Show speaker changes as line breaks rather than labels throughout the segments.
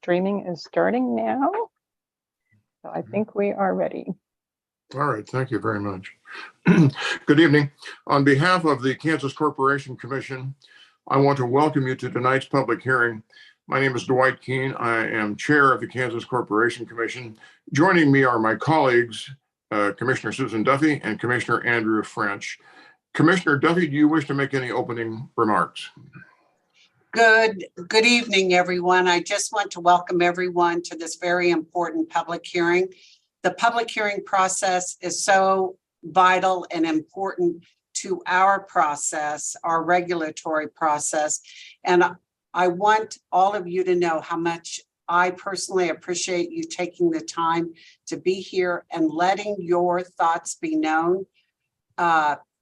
streaming is starting now. So I think we are ready.
All right, thank you very much. Good evening. On behalf of the Kansas Corporation Commission, I want to welcome you to tonight's public hearing. My name is Dwight Keene. I am chair of the Kansas Corporation Commission. Joining me are my colleagues, Commissioner Susan Duffy and Commissioner Andrew French. Commissioner Duffy, do you wish to make any opening remarks?
Good evening, everyone. I just want to welcome everyone to this very important public hearing. The public hearing process is so vital and important to our process, our regulatory process. And I want all of you to know how much I personally appreciate you taking the time to be here and letting your thoughts be known.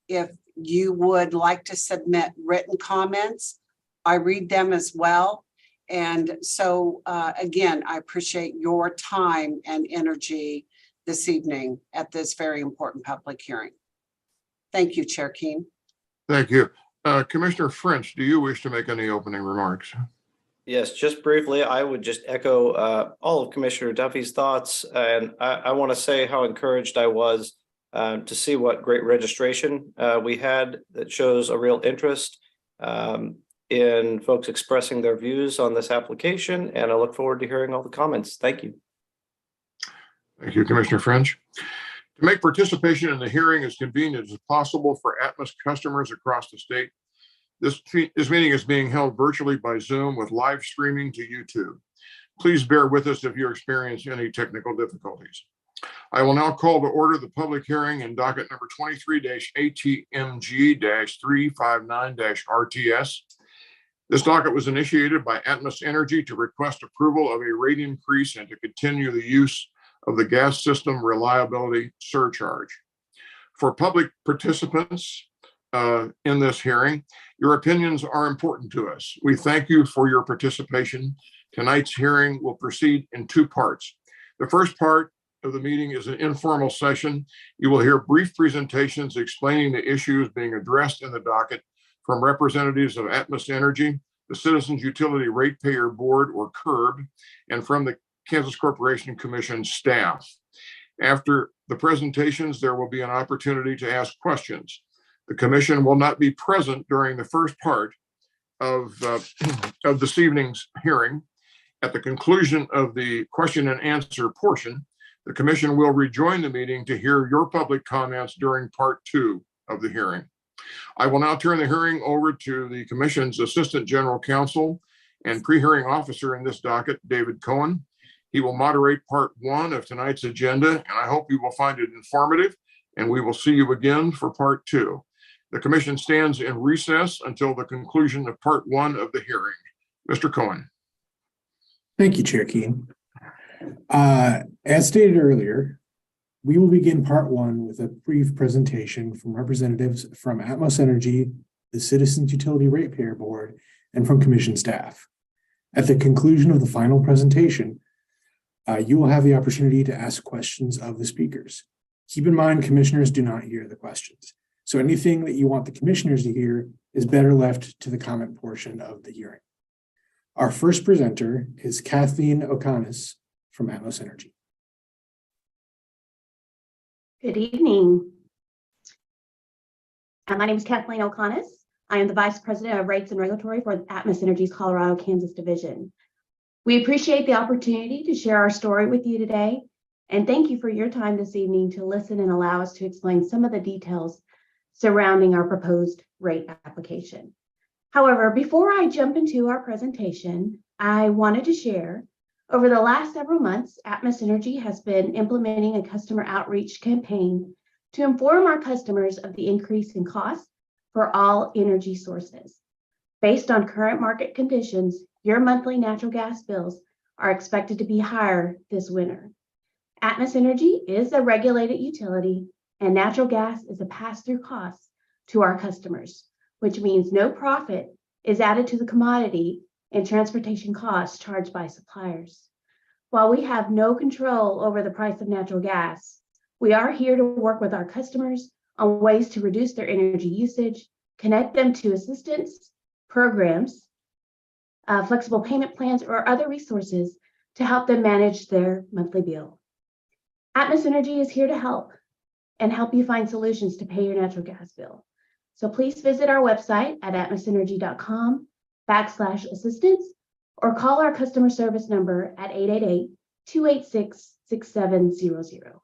If you would like to submit written comments, I read them as well. And so again, I appreciate your time and energy this evening at this very important public hearing. Thank you, Chair Keene.
Thank you. Commissioner French, do you wish to make any opening remarks?
Yes, just briefly, I would just echo all of Commissioner Duffy's thoughts. And I want to say how encouraged I was to see what great registration we had that shows a real interest in folks expressing their views on this application. And I look forward to hearing all the comments. Thank you.
Thank you, Commissioner French. To make participation in the hearing as convenient as possible for Atmos customers across the state, this meeting is being held virtually by Zoom with live streaming to YouTube. Please bear with us if you experience any technical difficulties. I will now call to order the public hearing in docket number 23-ATMG-359-RTS. This docket was initiated by Atmos Energy to request approval of a rate increase and to continue the use of the gas system reliability surcharge. For public participants in this hearing, your opinions are important to us. We thank you for your participation. Tonight's hearing will proceed in two parts. The first part of the meeting is an informal session. You will hear brief presentations explaining the issues being addressed in the docket from representatives of Atmos Energy, the Citizens Utility Ratepayer Board, or CURB, and from the Kansas Corporation Commission staff. After the presentations, there will be an opportunity to ask questions. The commission will not be present during the first part of this evening's hearing. At the conclusion of the question and answer portion, the commission will rejoin the meeting to hear your public comments during part two of the hearing. I will now turn the hearing over to the commission's Assistant General Counsel and Pre-Hearing Officer in this docket, David Cohen. He will moderate part one of tonight's agenda, and I hope you will find it informative, and we will see you again for part two. The commission stands in recess until the conclusion of part one of the hearing. Mr. Cohen.
Thank you, Chair Keene. As stated earlier, we will begin part one with a brief presentation from representatives from Atmos Energy, the Citizens Utility Ratepayer Board, and from commission staff. At the conclusion of the final presentation, you will have the opportunity to ask questions of the speakers. Keep in mind, commissioners do not hear the questions. So anything that you want the commissioners to hear is better left to the comment portion of the hearing. Our first presenter is Kathleen O'Connor from Atmos Energy.
Good evening. My name is Kathleen O'Connor. I am the Vice President of Rates and Regulatory for Atmos Energy's Colorado, Kansas division. We appreciate the opportunity to share our story with you today, and thank you for your time this evening to listen and allow us to explain some of the details surrounding our proposed rate application. However, before I jump into our presentation, I wanted to share, over the last several months, Atmos Energy has been implementing a customer outreach campaign to inform our customers of the increase in costs for all energy sources. Based on current market conditions, your monthly natural gas bills are expected to be higher this winter. Atmos Energy is a regulated utility, and natural gas is a pass-through cost to our customers, which means no profit is added to the commodity and transportation costs charged by suppliers. While we have no control over the price of natural gas, we are here to work with our customers on ways to reduce their energy usage, connect them to assistance programs, flexible payment plans, or other resources to help them manage their monthly bill. Atmos Energy is here to help and help you find solutions to pay your natural gas bill. So please visit our website at atmosenergy.com/assistance or call our customer service number at 888-286-6700.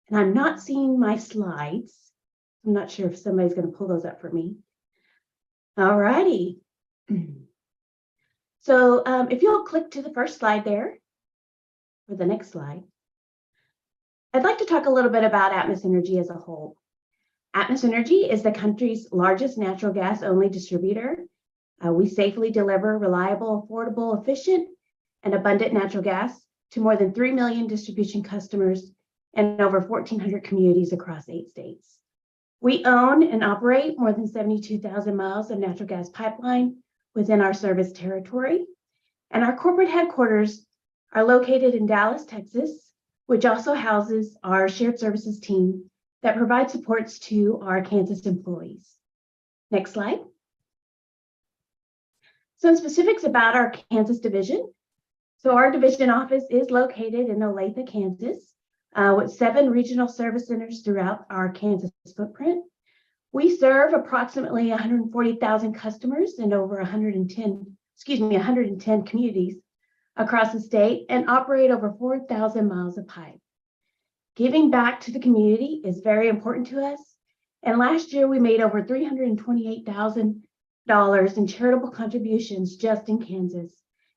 And I'm not seeing my slides. I'm not sure if somebody's going to pull those up for me. All righty. So if you'll click to the first slide there, or the next slide, I'd like to talk a little bit about Atmos Energy as a whole. Atmos Energy is the country's largest natural gas only distributor. We safely deliver reliable, affordable, efficient, and abundant natural gas to more than 3 million distribution customers and over 1,400 communities across 8 states. We own and operate more than 72,000 miles of natural gas pipeline within our service territory. And our corporate headquarters are located in Dallas, Texas, which also houses our shared services team that provides supports to our Kansas employees. Next slide. Some specifics about our Kansas division. So our division office is located in Olathe, Kansas, with 7 regional service centers throughout our Kansas footprint. We serve approximately 140,000 customers in over 110 communities across the state and operate over 4,000 miles of pipe. Giving back to the community is very important to us. And last year we made over $328,000 in charitable contributions just in Kansas.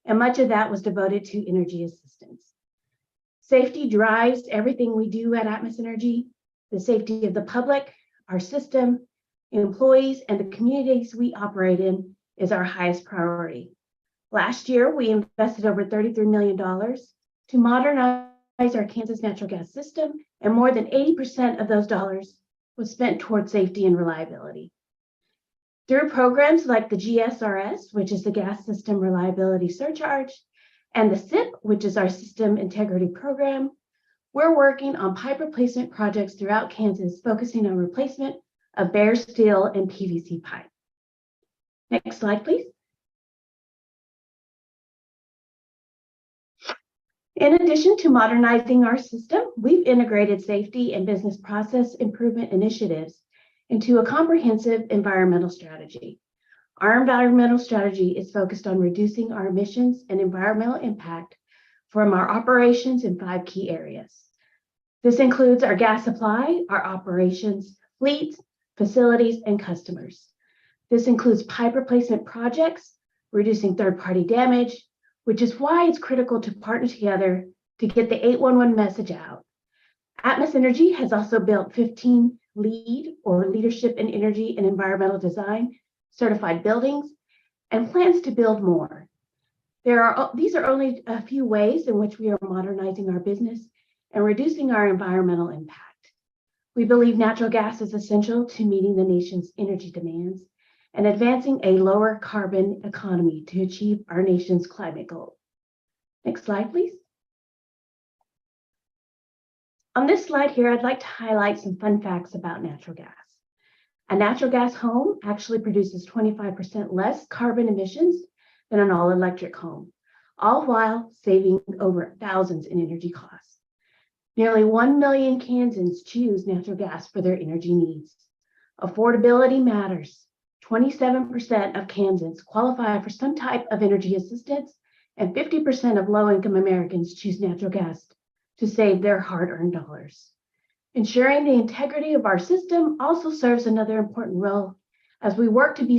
And much of that was devoted to energy assistance. Safety drives everything we do at Atmos Energy. The safety of the public, our system, employees, and the communities we operate in is our highest priority. Last year, we invested over $33 million to modernize our Kansas natural gas system, and more than 80% of those dollars was spent towards safety and reliability. Through programs like the GSRS, which is the Gas System Reliability Surcharge, and the SIP, which is our System Integrity Program, we're working on pipe replacement projects throughout Kansas, focusing on replacement of bare steel and PVC pipe. Next slide, please. In addition to modernizing our system, we've integrated safety and business process improvement initiatives into a comprehensive environmental strategy. Our environmental strategy is focused on reducing our emissions and environmental impact from our operations in 5 key areas. This includes our gas supply, our operations, fleets, facilities, and customers. This includes pipe replacement projects, reducing third-party damage, which is why it's critical to partner together to get the 811 message out. Atmos Energy has also built 15 LEED, or Leadership in Energy and Environmental Design, certified buildings, and plans to build more. These are only a few ways in which we are modernizing our business and reducing our environmental impact. We believe natural gas is essential to meeting the nation's energy demands and advancing a lower carbon economy to achieve our nation's climate goal. Next slide, please. On this slide here, I'd like to highlight some fun facts about natural gas. A natural gas home actually produces 25% less carbon emissions than an all-electric home, all while saving over thousands in energy costs. Nearly 1 million Kansans choose natural gas for their energy needs. Affordability matters. 27% of Kansans qualify for some type of energy assistance, and 50% of low-income Americans choose natural gas to save their hard-earned dollars. Ensuring the integrity of our system also serves another important role as we work to be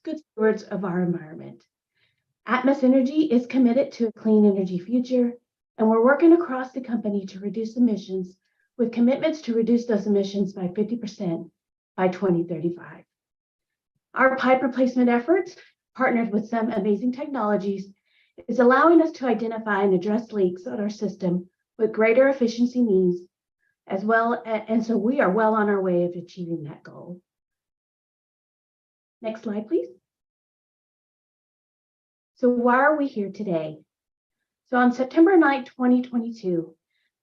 good stewards of our environment. Atmos Energy is committed to a clean energy future, and we're working across the company to reduce emissions with commitments to reduce those emissions by 50% by 2035. Our pipe replacement efforts, partnered with some amazing technologies, is allowing us to identify and address leaks on our system with greater efficiency needs as well, and so we are well on our way of achieving that goal. Next slide, please. So why are we here today? So on September 9, 2022,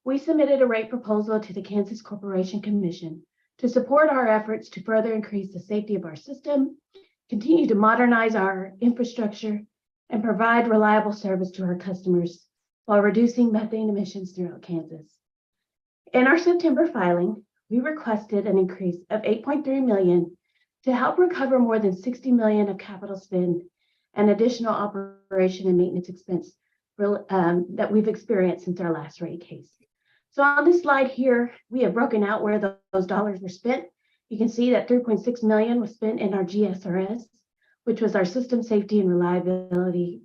we submitted a rate proposal to the Kansas Corporation Commission to support our efforts to further increase the safety of our system, continue to modernize our infrastructure, and provide reliable service to our customers while reducing methane emissions throughout Kansas. In our September filing, we requested an increase of $8.3 million to help recover more than $60 million of capital spend and additional operation and maintenance expense that we've experienced since our last rate case. So on this slide here, we have broken out where those dollars were spent. You can see that $3.6 million was spent in our GSRS, which was our System Safety and Reliability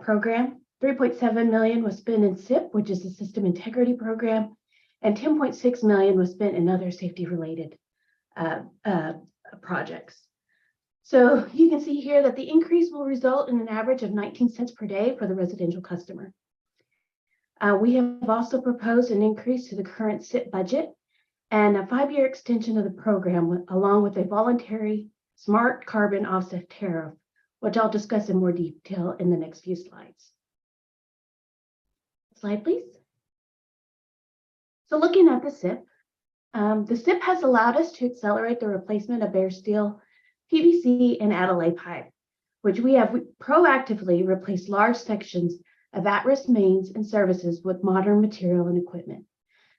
program. $3.7 million was spent in SIP, which is the System Integrity Program, and $10.6 million was spent in other safety-related projects. So you can see here that the increase will result in an average of 19 cents per day for the residential customer. We have also proposed an increase to the current SIP budget and a 5-year extension of the program, along with a voluntary smart carbon offset tariff, which I'll discuss in more detail in the next few slides. Slide, please. So looking at the SIP has allowed us to accelerate the replacement of bare steel, PVC, and Adelaide pipe, which we have proactively replaced large sections of at-risk mains and services with modern material and equipment.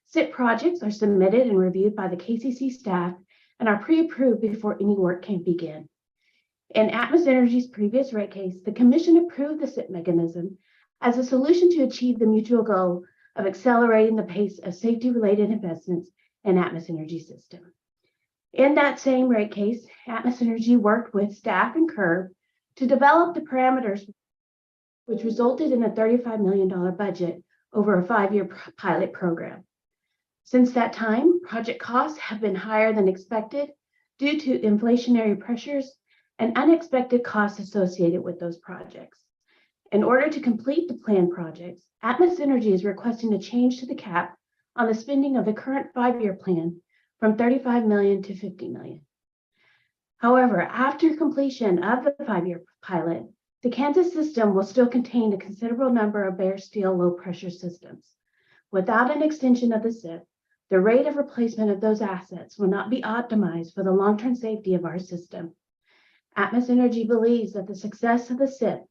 SIP projects are submitted and reviewed by the KCC staff and are pre-approved before any work can begin. In Atmos Energy's previous rate case, the Commission approved the SIP mechanism as a solution to achieve the mutual goal of accelerating the pace of safety-related investments in Atmos Energy system. In that same rate case, Atmos Energy worked with staff and CURB to develop the parameters, which resulted in a $35 million budget over a 5-year pilot program. Since that time, project costs have been higher than expected due to inflationary pressures and unexpected costs associated with those projects. In order to complete the planned projects, Atmos Energy is requesting a change to the cap on the spending of the current 5-year plan from $35 million to $50 million. However, after completion of the 5-year pilot, the Kansas system will still contain a considerable number of bare steel low-pressure systems. Without an extension of the SIP, the rate of replacement of those assets will not be optimized for the long-term safety of our system. Atmos Energy believes that the success of the SIP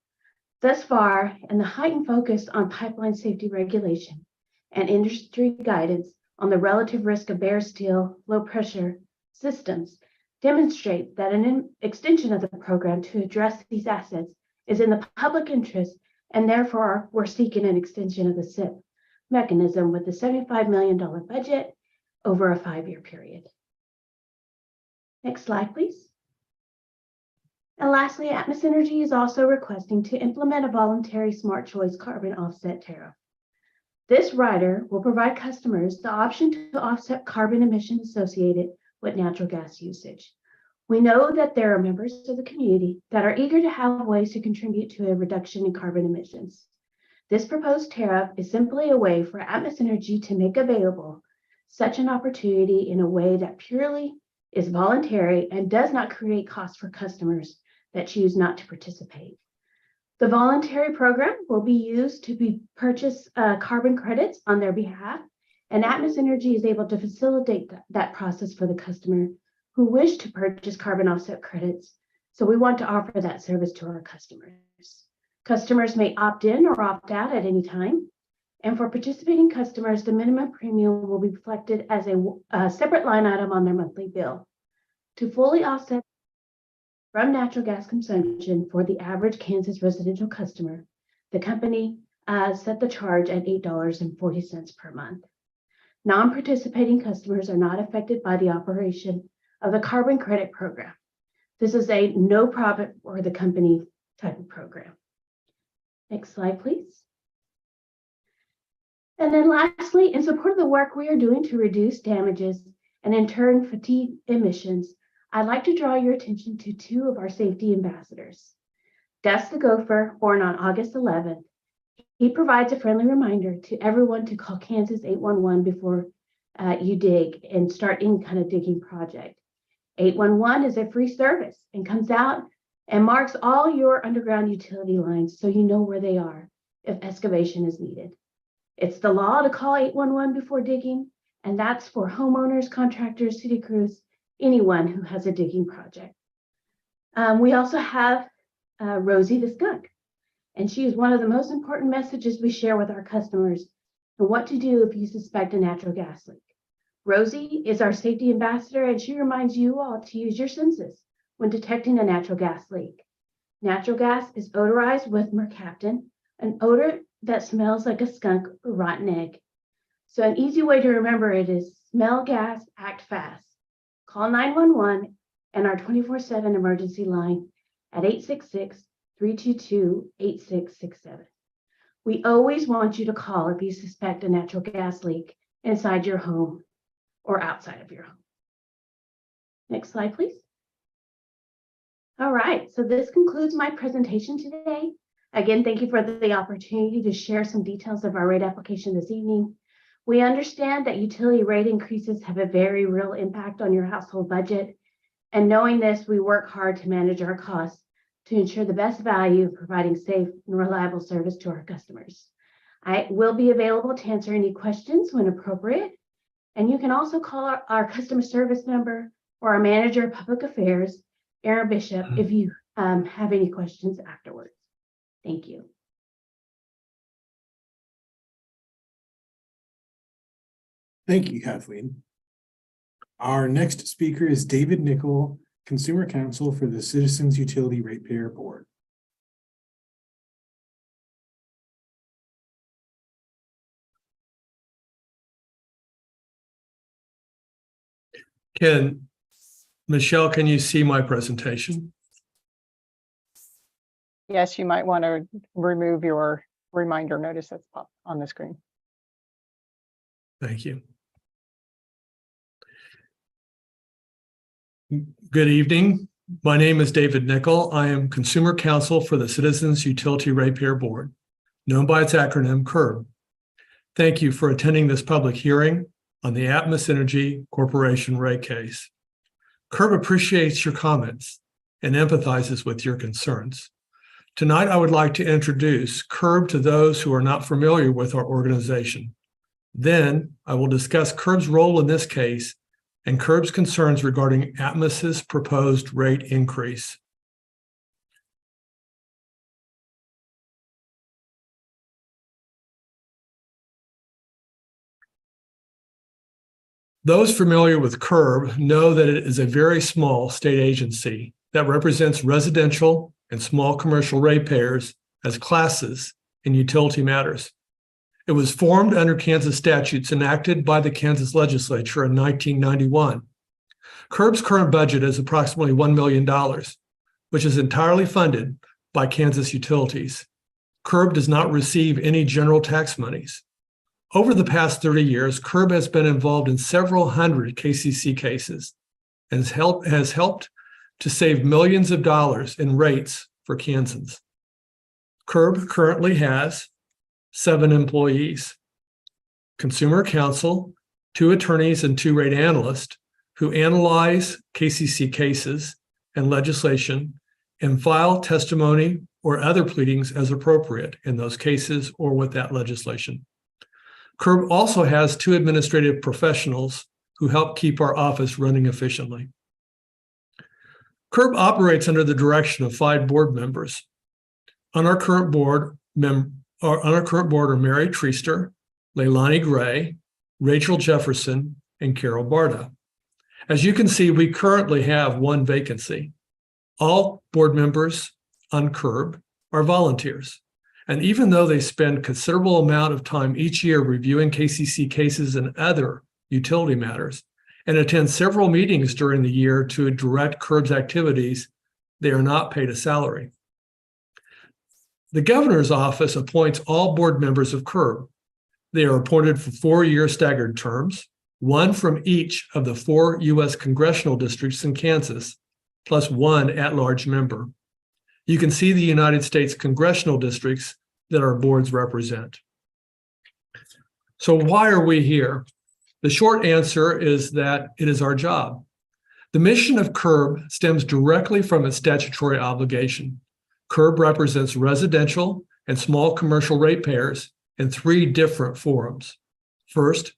thus far and the heightened focus on pipeline safety regulation and industry guidance on the relative risk of bare steel low-pressure systems demonstrate that an extension of the program to address these assets is in the public interest, and therefore we're seeking an extension of the SIP mechanism with a $75 million budget over a 5-year period. Next slide, please. And lastly, Atmos Energy is also requesting to implement a voluntary smart choice carbon offset tariff. This rider will provide customers the option to offset carbon emissions associated with natural gas usage. We know that there are members of the community that are eager to have ways to contribute to a reduction in carbon emissions. This proposed tariff is simply a way for Atmos Energy to make available such an opportunity in a way that purely is voluntary and does not create costs for customers that choose not to participate. The voluntary program will be used to purchase carbon credits on their behalf, and Atmos Energy is able to facilitate that process for the customer who wish to purchase carbon offset credits. So we want to offer that service to our customers. Customers may opt in or opt out at any time. And for participating customers, the minimum premium will be reflected as a separate line item on their monthly bill. To fully offset from natural gas consumption for the average Kansas residential customer, the company set the charge at $8.40 per month. Non-participating customers are not affected by the operation of the carbon credit program. This is a no profit for the company type of program. Next slide, please. And then lastly, in support of the work we are doing to reduce damages and in turn fatigue emissions, I'd like to draw your attention to 2 of our safety ambassadors. Gus the Gopher, born on August 11th, he provides a friendly reminder to everyone to call Kansas 811 before you dig and start any kind of digging project. 811 is a free service and comes out and marks all your underground utility lines so you know where they are if excavation is needed. It's the law to call 811 before digging, and that's for homeowners, contractors, city crews, anyone who has a digging project. We also have Rosie the skunk. And she is one of the most important messages we share with our customers and what to do if you suspect a natural gas leak. Rosie is our safety ambassador, and she reminds you all to use your senses when detecting a natural gas leak. Natural gas is odorized with mercaptan, an odor that smells like a skunk or rotten egg. So an easy way to remember it is smell gas, act fast. Call 911 and our 24/7 emergency line at 866-322-8667. We always want you to call if you suspect a natural gas leak inside your home or outside of your home. Next slide, please. All right, so this concludes my presentation today. Again, thank you for the opportunity to share some details of our rate application this evening. We understand that utility rate increases have a very real impact on your household budget. And knowing this, we work hard to manage our costs to ensure the best value of providing safe and reliable service to our customers. I will be available to answer any questions when appropriate. And you can also call our customer service number or our manager of public affairs, Aaron Bishop, if you have any questions afterwards. Thank you.
Thank you, Kathleen. Our next speaker is David Nickel, Consumer Counsel for the Citizens Utility Ratepayer Board.
Michelle, can you see my presentation?
Yes, you might want to remove your reminder notice that's popped on the screen.
Thank you. Good evening. My name is David Nickel. I am Consumer Counsel for the Citizens Utility Ratepayer Board, known by its acronym CURB. Thank you for attending this public hearing on the Atmos Energy Corporation rate case. CURB appreciates your comments and empathizes with your concerns. Tonight, I would like to introduce CURB to those who are not familiar with our organization. Then I will discuss CURB's role in this case and CURB's concerns regarding Atmos's proposed rate increase. Those familiar with CURB know that it is a very small state agency that represents residential and small commercial ratepayers as classes in utility matters. It was formed under Kansas statutes enacted by the Kansas legislature in 1991. CURB's current budget is approximately $1 million, which is entirely funded by Kansas utilities. CURB does not receive any general tax monies. Over the past 30 years, CURB has been involved in several hundred KCC cases and has helped to save millions of dollars in rates for Kansans. CURB currently has 7 employees, consumer counsel, 2 attorneys, and 2 rate analysts who analyze KCC cases and legislation and file testimony or other pleadings as appropriate in those cases or with that legislation. CURB also has 2 administrative professionals who help keep our office running efficiently. CURB operates under the direction of 5 board members. On our current board are Mary Treaster, Leilani Gray, Rachel Jefferson, and Carol Barta. As you can see, we currently have 1 vacancy. All board members on CURB are volunteers. And even though they spend considerable amount of time each year reviewing KCC cases and other utility matters, and attend several meetings during the year to direct CURB's activities, they are not paid a salary. The governor's office appoints all board members of CURB. They are appointed for 4-year staggered terms, 1 from each of the 4 U.S. congressional districts in Kansas, plus 1 at-large member. You can see the United States congressional districts that our boards represent. So why are we here? The short answer is that it is our job. The mission of CURB stems directly from its statutory obligation. CURB represents residential and small commercial ratepayers in 3 different forums. First,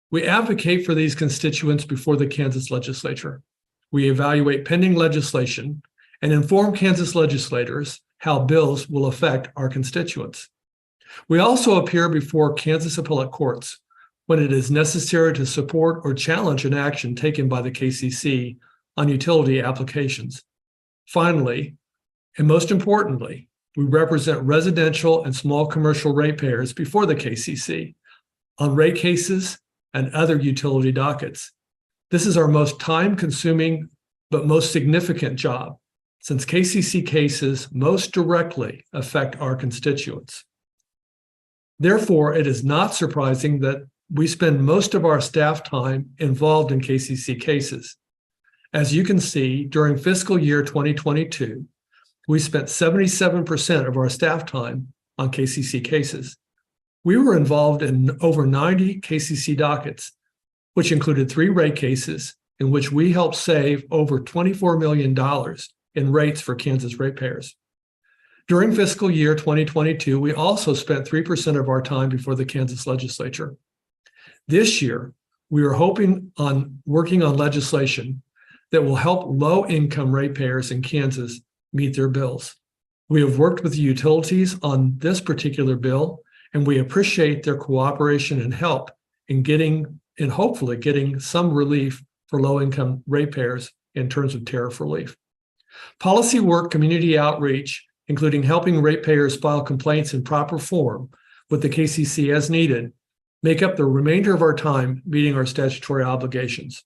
we advocate for these constituents before the Kansas legislature. We evaluate pending legislation and inform Kansas legislators how bills will affect our constituents. We also appear before Kansas appellate courts when it is necessary to support or challenge an action taken by the KCC on utility applications. Finally, and most importantly, we represent residential and small commercial ratepayers before the KCC on rate cases and other utility dockets. This is our most time-consuming but most significant job, since KCC cases most directly affect our constituents. Therefore, it is not surprising that we spend most of our staff time involved in KCC cases. As you can see, during fiscal year 2022, we spent 77% of our staff time on KCC cases. We were involved in over 90 KCC dockets, which included 3 rate cases in which we helped save over $24 million in rates for Kansas ratepayers. During fiscal year 2022, we also spent 3% of our time before the Kansas legislature. This year, we are working on legislation that will help low-income ratepayers in Kansas meet their bills. We have worked with the utilities on this particular bill, and we appreciate their cooperation and help in hopefully getting some relief for low-income ratepayers in terms of tariff relief. Policy work, community outreach, including helping ratepayers file complaints in proper form with the KCC as needed, make up the remainder of our time meeting our statutory obligations.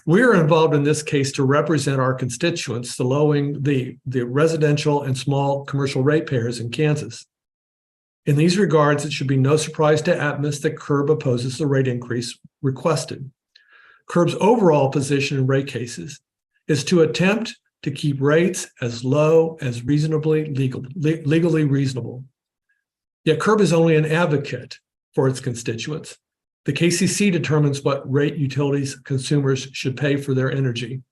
We are involved in this case to represent our constituents, the residential and small commercial ratepayers in Kansas. In these regards, it should be no surprise to Atmos that CURB opposes the rate increase requested. CURB's overall position in rate cases is to attempt to keep rates as low as legally reasonable. Yet CURB is only an advocate for its constituents. The KCC determines what rate utilities consumers should pay for their energy.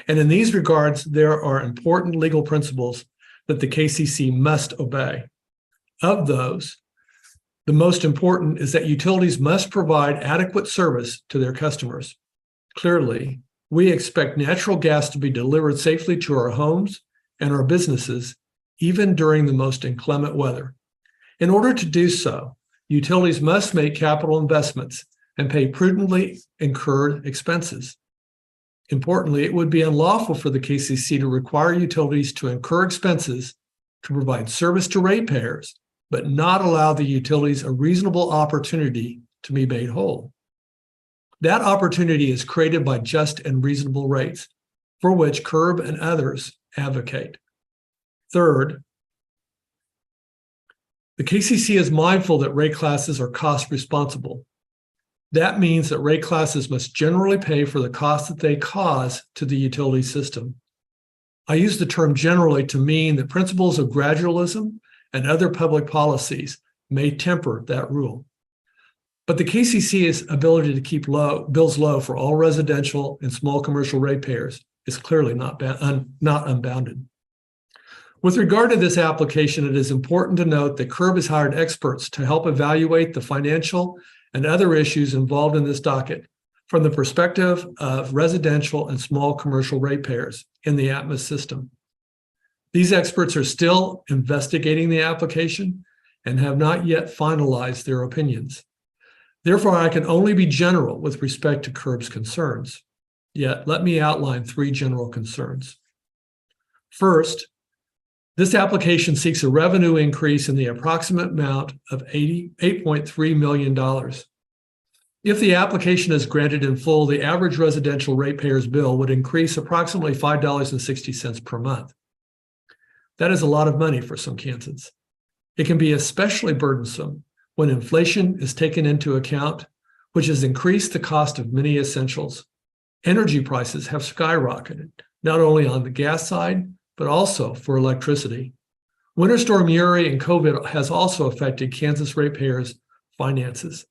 And in these regards, there are important legal principles that the KCC must obey. Of those, the most important is that utilities must provide adequate service to their customers. Clearly, we expect natural gas to be delivered safely to our homes and our businesses, even during the most inclement weather. In order to do so, utilities must make capital investments and pay prudently incurred expenses. Importantly, it would be unlawful for the KCC to require utilities to incur expenses to provide service to ratepayers, but not allow the utilities a reasonable opportunity to be made whole. That opportunity is created by just and reasonable rates, for which CURB and others advocate. Third, the KCC is mindful that rate classes are cost responsible. That means that rate classes must generally pay for the cost that they cause to the utility system. I use the term generally to mean that principles of gradualism and other public policies may temper that rule. But the KCC's ability to keep bills low for all residential and small commercial ratepayers is clearly not unbounded. With regard to this application, it is important to note that CURB has hired experts to help evaluate the financial and other issues involved in this docket from the perspective of residential and small commercial ratepayers in the Atmos system. These experts are still investigating the application and have not yet finalized their opinions. Therefore, I can only be general with respect to CURB's concerns. Yet, let me outline 3 general concerns. First, this application seeks a revenue increase in the approximate amount of $8.3 million. If the application is granted in full, the average residential ratepayer's bill would increase approximately $5.60 per month. That is a lot of money for some Kansans. It can be especially burdensome when inflation is taken into account, which has increased the cost of many essentials. Energy prices have skyrocketed, not only on the gas side, but also for electricity. Winter Storm Uri and COVID has also affected Kansas ratepayers' finances.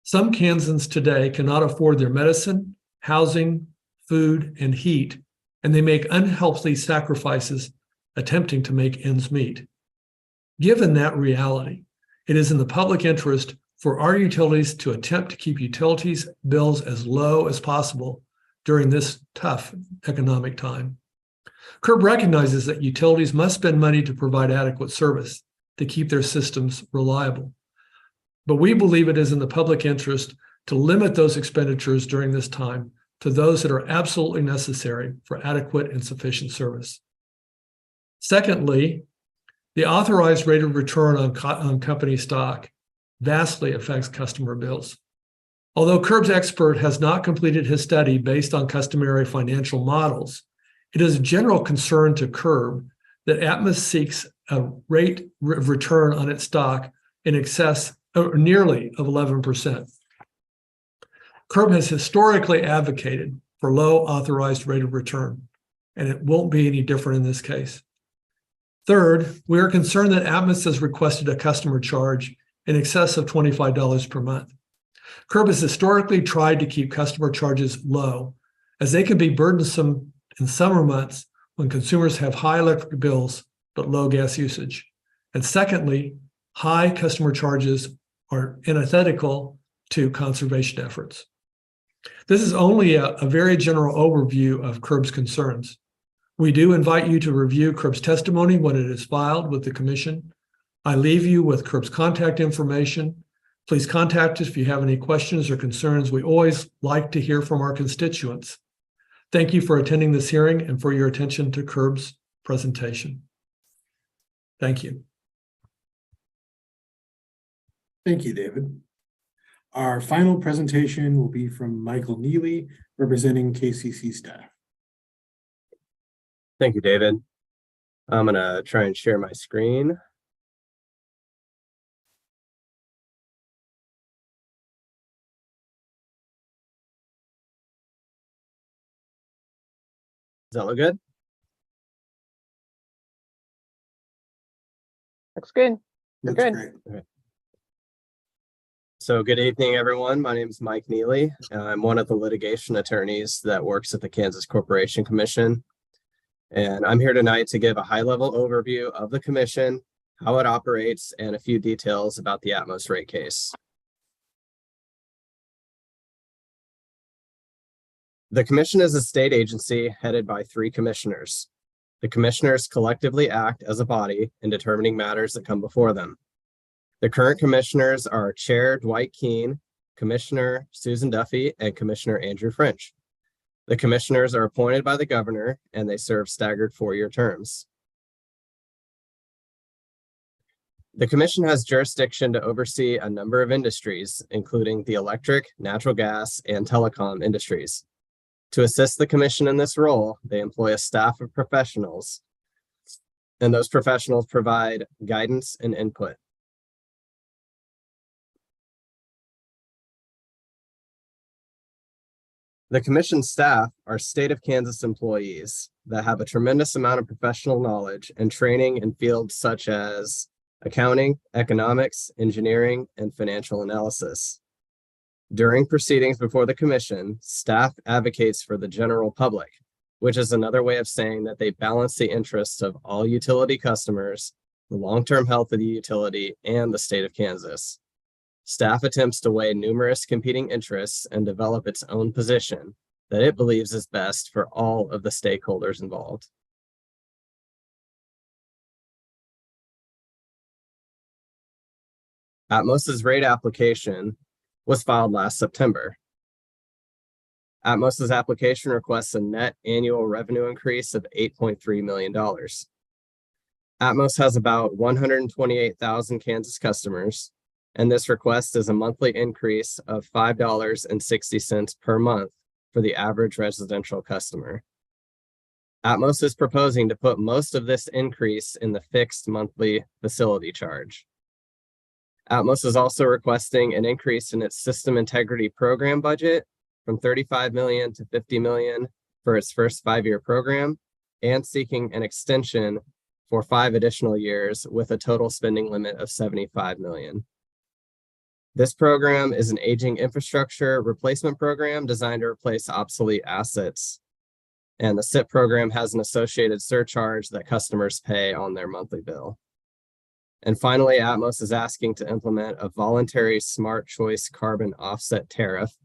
Some Kansans today cannot afford their medicine, housing, food, and heat, and they make unhealthy sacrifices attempting to make ends meet. Given that reality, it is in the public interest for our utilities to attempt to keep utilities bills as low as possible during this tough economic time. CURB recognizes that utilities must spend money to provide adequate service to keep their systems reliable. But we believe it is in the public interest to limit those expenditures during this time to those that are absolutely necessary for adequate and sufficient service. Secondly, the authorized rate of return on company stock vastly affects customer bills. Although CURB's expert has not completed his study based on customary financial models, it is a general concern to CURB that Atmos seeks a rate of return on its stock in excess or nearly of 11%. CURB has historically advocated for low authorized rate of return, and it won't be any different in this case. Third, we are concerned that Atmos has requested a customer charge in excess of $25 per month. CURB has historically tried to keep customer charges low, as they can be burdensome in summer months when consumers have high electric bills but low gas usage. And secondly, high customer charges are antithetical to conservation efforts. This is only a very general overview of CURB's concerns. We do invite you to review CURB's testimony when it is filed with the Commission. I leave you with CURB's contact information. Please contact us if you have any questions or concerns. We always like to hear from our constituents. Thank you for attending this hearing and for your attention to CURB's presentation. Thank you.
Thank you, David. Our final presentation will be from Michael Neely, representing KCC staff.
Thank you, David. I'm going to try and share my screen. Does that look good?
Looks good. We're
Looks
good.
great.
Okay. So good evening, everyone. My name is Mike Neely. I'm one of the litigation attorneys that works at the Kansas Corporation Commission. And I'm here tonight to give a high-level overview of the commission, how it operates, and a few details about the Atmos rate case. The commission is a state agency headed by 3 commissioners. The commissioners collectively act as a body in determining matters that come before them. The current commissioners are Chair Dwight Keene, Commissioner Susan Duffy, and Commissioner Andrew French. The commissioners are appointed by the governor and they serve staggered 4-year terms. The commission has jurisdiction to oversee a number of industries, including the electric, natural gas, and telecom industries. To assist the commission in this role, they employ a staff of professionals, and those professionals provide guidance and input. The commission staff are state of Kansas employees that have a tremendous amount of professional knowledge and training in fields such as accounting, economics, engineering, and financial analysis. During proceedings before the commission, staff advocates for the general public, which is another way of saying that they balance the interests of all utility customers, the long-term health of the utility, and the state of Kansas. Staff attempts to weigh numerous competing interests and develop its own position that it believes is best for all of the stakeholders involved. Atmos's rate application was filed last September. Atmos's application requests a net annual revenue increase of $8.3 million. Atmos has about 128,000 Kansas customers, and this request is a monthly increase of $5.60 per month for the average residential customer. Atmos is proposing to put most of this increase in the fixed monthly facility charge. Atmos is also requesting an increase in its system integrity program budget from $35 million to $50 million for its first 5-year program, and seeking an extension for 5 additional years with a total spending limit of $75 million. This program is an aging infrastructure replacement program designed to replace obsolete assets. And the SIP program has an associated surcharge that customers pay on their monthly bill. And finally, Atmos is asking to implement a voluntary smart choice carbon offset tariff,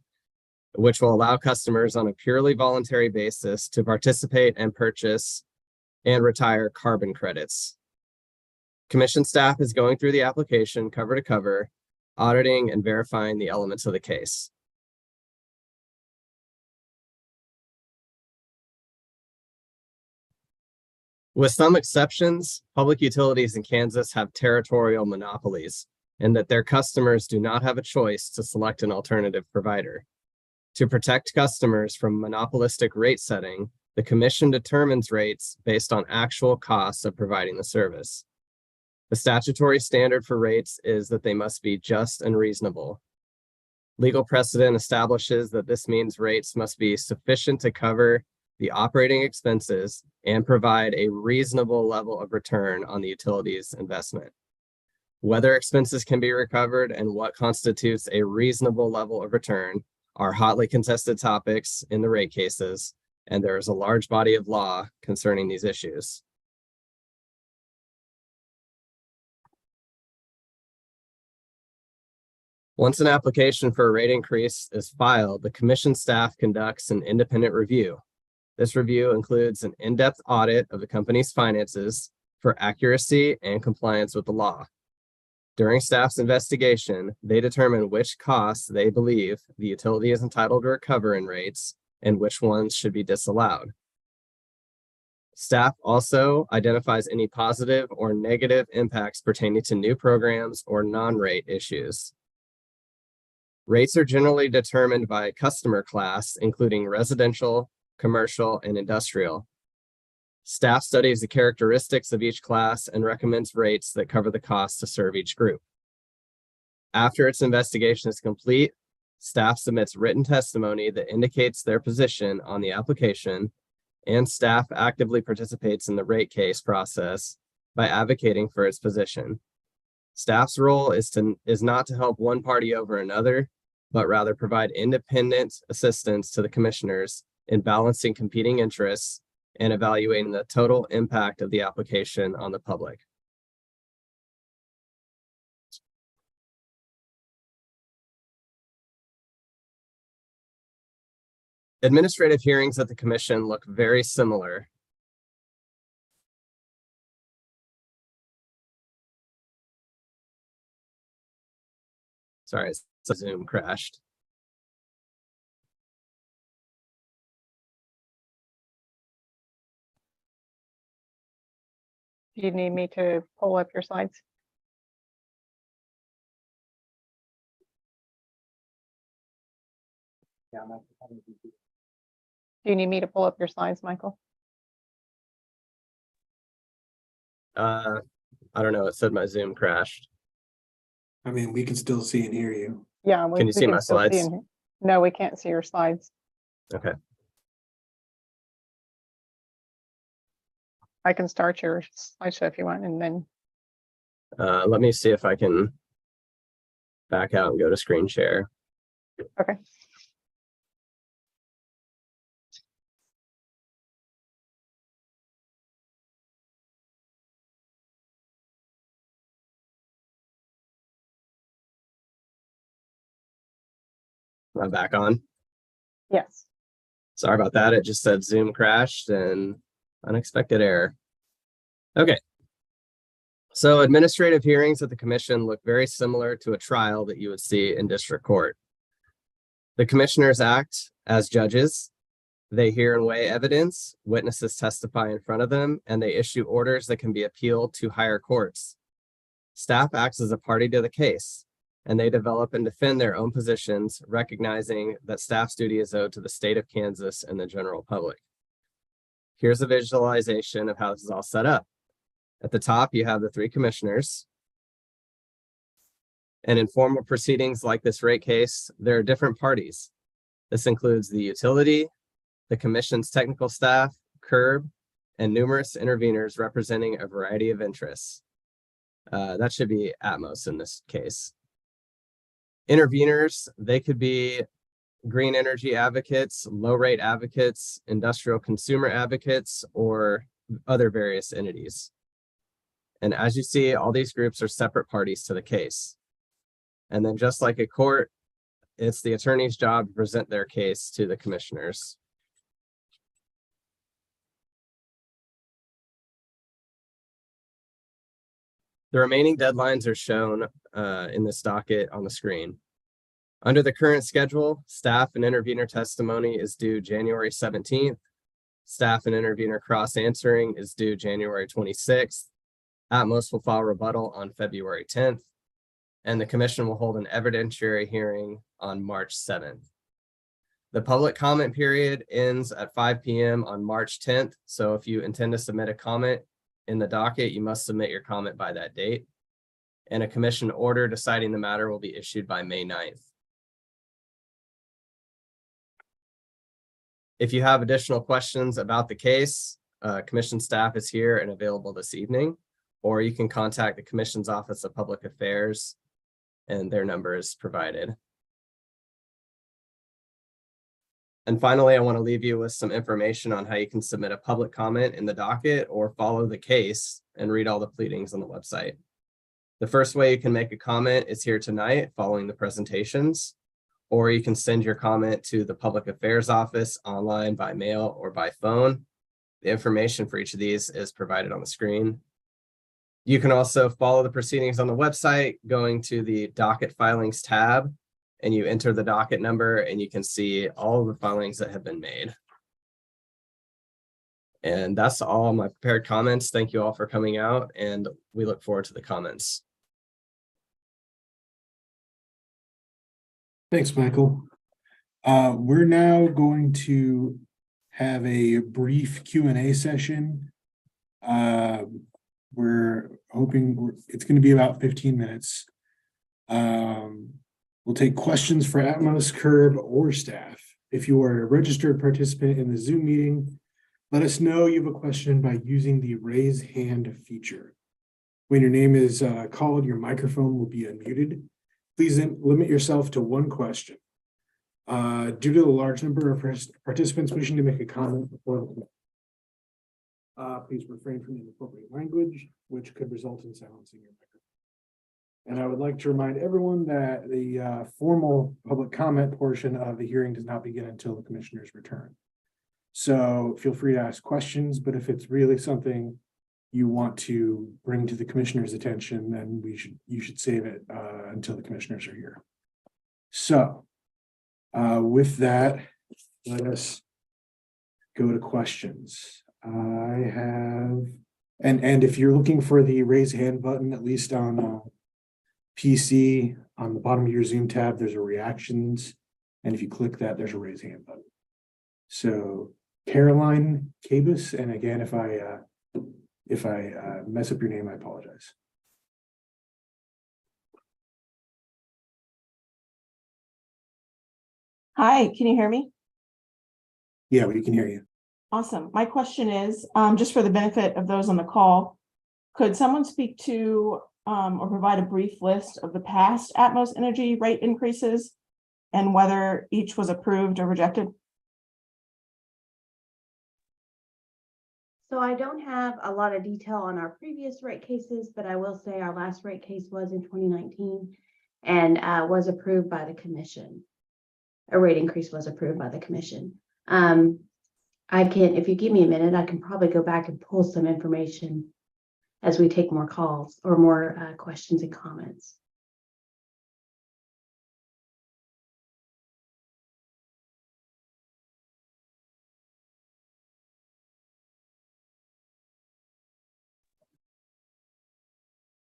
which will allow customers on a purely voluntary basis to participate and purchase and retire carbon credits. Commission staff is going through the application cover to cover, auditing and verifying the elements of the case. With some exceptions, public utilities in Kansas have territorial monopolies, and that their customers do not have a choice to select an alternative provider. To protect customers from monopolistic rate setting, the Commission determines rates based on actual costs of providing the service. The statutory standard for rates is that they must be just and reasonable. Legal precedent establishes that this means rates must be sufficient to cover the operating expenses and provide a reasonable level of return on the utility's investment. Whether expenses can be recovered and what constitutes a reasonable level of return are hotly contested topics in the rate cases, and there is a large body of law concerning these issues. Once an application for a rate increase is filed, the Commission staff conducts an independent review. This review includes an in-depth audit of the company's finances for accuracy and compliance with the law. During staff's investigation, they determine which costs they believe the utility is entitled to recover in rates and which ones should be disallowed. Staff also identifies any positive or negative impacts pertaining to new programs or non-rate issues. Rates are generally determined by customer class, including residential, commercial, and industrial. Staff studies the characteristics of each class and recommends rates that cover the costs to serve each group. After its investigation is complete, staff submits written testimony that indicates their position on the application, and staff actively participates in the rate case process by advocating for its position. Staff's role is not to help one party over another, but rather provide independent assistance to the commissioners in balancing competing interests and evaluating the total impact of the application on the public. Administrative hearings at the Commission look very similar. Sorry, Zoom crashed.
Do you need me to pull up your slides? Do you need me to pull up your slides, Michael?
I don't know, it said my Zoom crashed.
I mean, we can still see and hear you.
Yeah.
Can you see my
still
slides?
No, we can't see your slides.
Okay.
I can start your slideshow if you want, and then
Let me see if I can back out and go to screen share.
okay.
Am I back on?
Yes.
Sorry about that. It just said Zoom crashed and unexpected error. Okay. So administrative hearings at the Commission look very similar to a trial that you would see in district court. The commissioners act as judges. They hear and weigh evidence, witnesses testify in front of them, and they issue orders that can be appealed to higher courts. Staff acts as a party to the case, and they develop and defend their own positions, recognizing that staff's duty is owed to the state of Kansas and the general public. Here's a visualization of how this is all set up. At the top, you have the three commissioners. And in formal proceedings like this rate case, there are different parties. This includes the utility, the Commission's technical staff, CURB, and numerous interveners representing a variety of interests. That should be Atmos in this case. Interveners, they could be green energy advocates, low rate advocates, industrial consumer advocates, or other various entities. And as you see, all these groups are separate parties to the case. And then just like a court, it's the attorney's job to present their case to the commissioners. The remaining deadlines are shown in this docket on the screen. Under the current schedule, staff and intervener testimony is due January 17th. Staff and intervener cross-answering is due January 26th. Atmos will file rebuttal on February 10th. And the commission will hold an evidentiary hearing on March 7th. The public comment period ends at 5 p.m. on March 10th. So if you intend to submit a comment in the docket, you must submit your comment by that date. And a commission order deciding the matter will be issued by May 9th. If you have additional questions about the case, commission staff is here and available this evening, or you can contact the commission's Office of Public Affairs, and their number is provided. And finally, I want to leave you with some information on how you can submit a public comment in the docket or follow the case and read all the pleadings on the website. The first way you can make a comment is here tonight following the presentations, or you can send your comment to the Public Affairs Office online by mail or by phone. The information for each of these is provided on the screen. You can also follow the proceedings on the website, going to the docket filings tab, and you enter the docket number and you can see all of the filings that have been made. And that's all my prepared comments. Thank you all for coming out, and we look forward to the comments.
Thanks, Michael. We're now going to have a brief Q&A session. We're hoping it's going to be about 15 minutes. We'll take questions for Atmos, Curb, or staff. If you are a registered participant in the Zoom meeting, let us know you have a question by using the raise hand feature. When your name is called, your microphone will be unmuted. Please limit yourself to one question. Due to the large number of participants wishing to make a comment before the please refrain from inappropriate language, which could result in silencing your microphone. And I would like to remind everyone that the formal public comment portion of the hearing does not begin until the commissioners return. So feel free to ask questions, but if it's really something you want to bring to the commissioner's attention, then you should save it until the commissioners are here. So with that, let us go to questions. I have, and if you're looking for the raise hand button, at least on PC, on the bottom of your Zoom tab, there's a reactions. And if you click that, there's a raise hand button. So Caroline Cabus, and again, if I mess up your name, I apologize.
Hi, can you hear me?
Yeah, we can hear you.
Awesome. My question is, just for the benefit of those on the call, could someone speak to or provide a brief list of the past Atmos Energy rate increases and whether each was approved or rejected?
So I don't have a lot of detail on our previous rate cases, but I will say our last rate case was in 2019 and was approved by the commission. A rate increase was approved by the commission. I can, if you give me a minute, I can probably go back and pull some information as we take more calls or more questions and comments.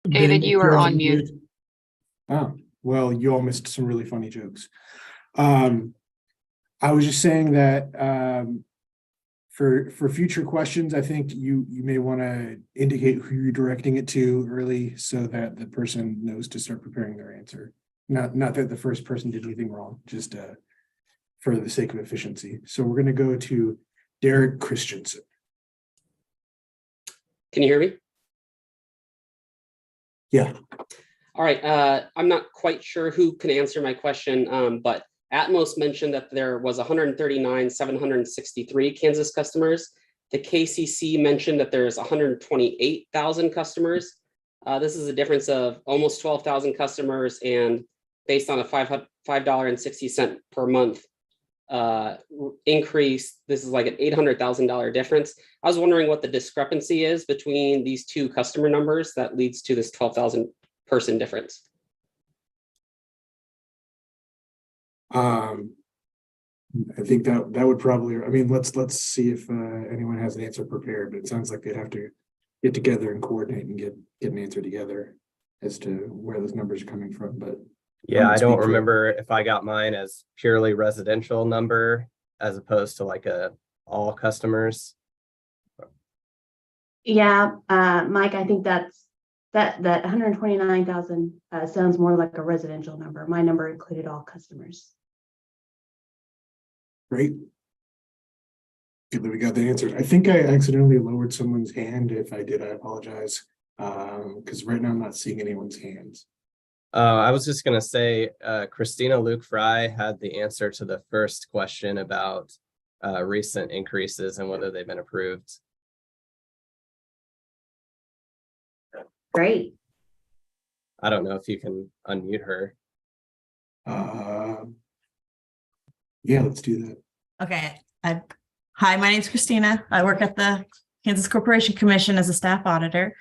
David,
you are on mute.
Oh, well, you all missed some really funny jokes. I was just saying that for future questions, I think you may want to indicate who you're directing it to early so that the person knows to start preparing their answer. Not that the first person did anything wrong, just for the sake of efficiency. So we're going to go to Derek Christensen.
Can you hear me?
Yeah.
All right. I'm not quite sure who can answer my question, but Atmos mentioned that there was 139,763 Kansas customers. The KCC mentioned that there's 128,000 customers. This is a difference of almost 12,000 customers, and based on a $5.60 per month increase. This is like an $800,000 difference. I was wondering what the discrepancy is between these two customer numbers that leads to this 12,000 person difference.
I think that would probably, I mean, let's see if anyone has an answer prepared, but it sounds like they'd have to get together and coordinate and get an answer together as to where those numbers are coming from, but.
Yeah, I don't
speak for-
remember if I got mine as purely residential number as opposed to like all customers.
Yeah, Mike, I think that 129,000 sounds more like a residential number. My number included all customers.
Great. Good that we got the answer. I think I accidentally lowered someone's hand. If I did, I apologize. Because right now I'm not seeing anyone's hands.
I was just gonna say, Christina Luke Fry had the answer to the first question about recent increases and whether they've been approved.
Great.
I don't know if you can unmute her.
Yeah, let's do that.
Okay. Hi, my name is Christina. I work at the Kansas Corporation Commission as a staff auditor.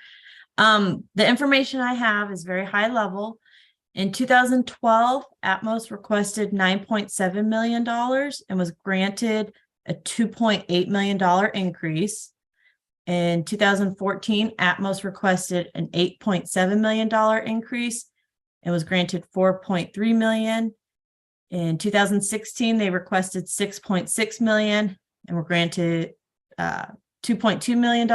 The information I have is very high level. In 2012, Atmos requested $9.7 million and was granted a $2.8 million increase. In 2014, Atmos requested an $8.7 million increase and was granted $4.3 million. In 2016, they requested $6.6 million and were granted $2.2 million.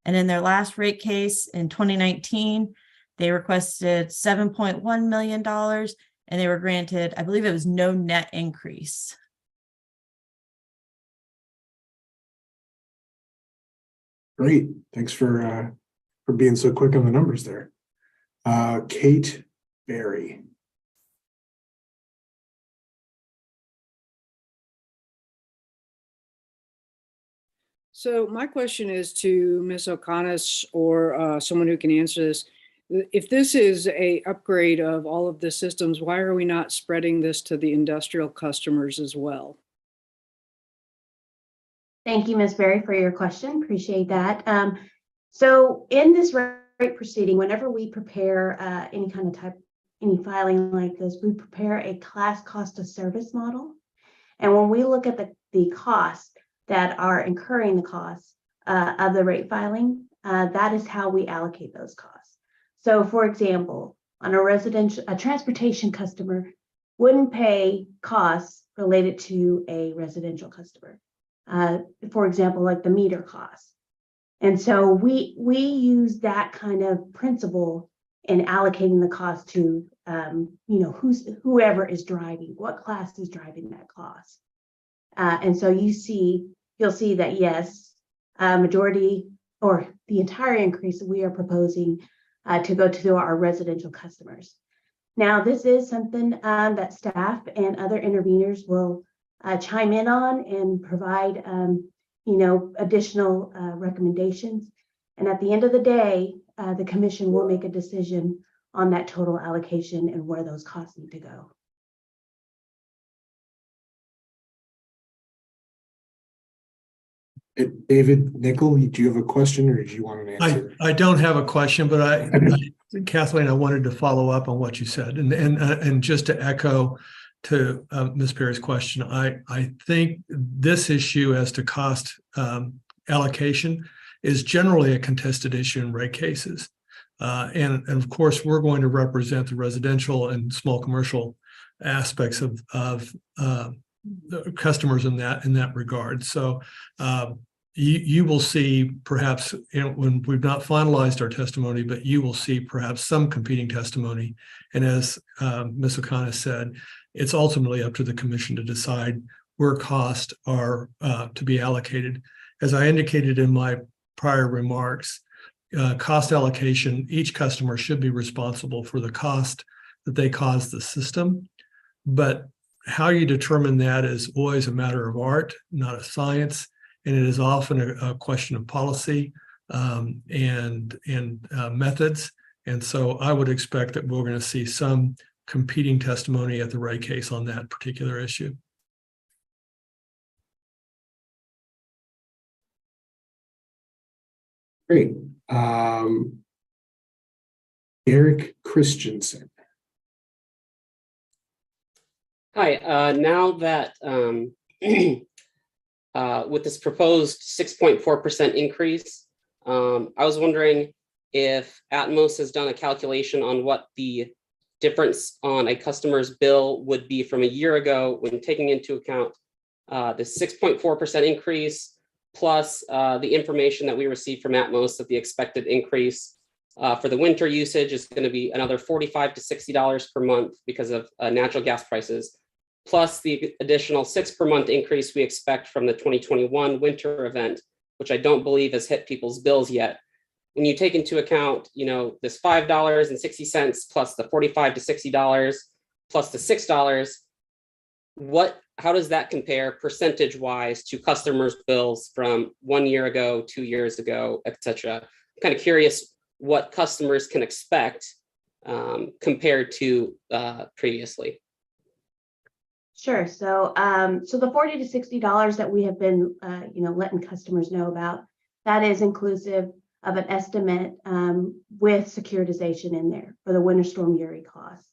And in their last rate case in 2019, they requested $7.1 million and they were granted, I believe it was no net increase.
Great. Thanks for being so quick on the numbers there. Kate Berry.
So my question is to Ms. O'Connor or someone who can answer this. If this is a upgrade of all of the systems, why are we not spreading this to the industrial customers as well?
Thank you, Ms. Berry, for your question. Appreciate that. So in this rate proceeding, whenever we prepare any filing like this, we prepare a class cost of service model. And when we look at the costs that are incurring the costs of the rate filing, that is how we allocate those costs. So for example, on a transportation customer wouldn't pay costs related to a residential customer. For example, like the meter costs. And so we use that kind of principle in allocating the cost to, whoever is driving, what class is driving that cost. And so you'll see that, yes, majority or the entire increase that we are proposing to go to our residential customers. Now, this is something that staff and other interveners will chime in on and provide, additional recommendations. And at the end of the day, the commission will make a decision on that total allocation and where those costs need to go.
David Nickel, do you have a question or do you want an answer?
I don't have a question, but Kathleen, I wanted to follow up on what you said, and just to echo to Ms. Perry's question, I think this issue as to cost allocation is generally a contested issue in rate cases, and of course we're going to represent the residential and small commercial aspects of the customers in that regard. So you will see perhaps when we've not finalized our testimony, but you will see perhaps some competing testimony. And as Ms. O'Connor said, it's ultimately up to the commission to decide where costs are to be allocated. As I indicated in my prior remarks, cost allocation, each customer should be responsible for the cost that they cause the system. But how you determine that is always a matter of art, not a science. And it is often a question of policy and methods. And so I would expect that we're going to see some competing testimony at the rate case on that particular issue.
Great. Eric Christensen.
Hi, now that with this proposed 6.4% increase, I was wondering if Atmos has done a calculation on what the difference on a customer's bill would be from a year ago when taking into account the 6.4% increase plus the information that we received from Atmos that the expected increase for the winter usage is going to be another $45 to $60 per month because of natural gas prices, plus the additional $6 per month increase we expect from the 2021 winter event, which I don't believe has hit people's bills yet. When you take into account, this $5.60 plus the $45 to $60 plus the $6, how does that compare percentage wise to customers' bills from 1 year ago, 2 years ago, et cetera? I'm kind of curious what customers can expect compared to previously.
Sure. So the $40 to $60 that we have been, letting customers know about, that is inclusive of an estimate with securitization in there for the Winter Storm Uri costs.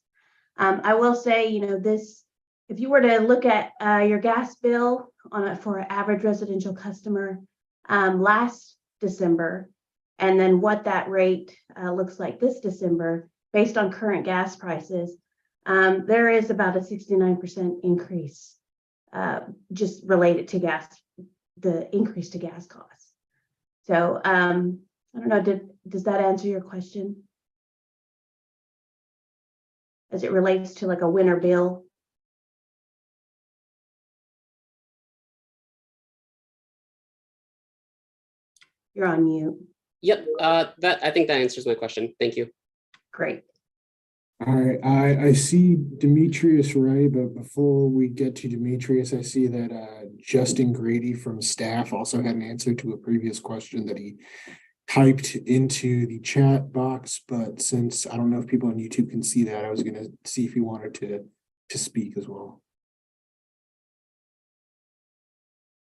I will say, this, if you were to look at your gas bill for an average residential customer last December, and then what that rate looks like this December, based on current gas prices, there is about a 69% increase just related to the increase to gas costs. So I don't know, does that answer your question? As it relates to like a winter bill? You're on mute.
Yep, I think that answers my question. Thank you.
Great.
All right, I see Demetrius Ray, but before we get to Demetrius, I see that Justin Grady from staff also had an answer to a previous question that he typed into the chat box, but since I don't know if people on YouTube can see that, I was gonna see if he wanted to speak as well.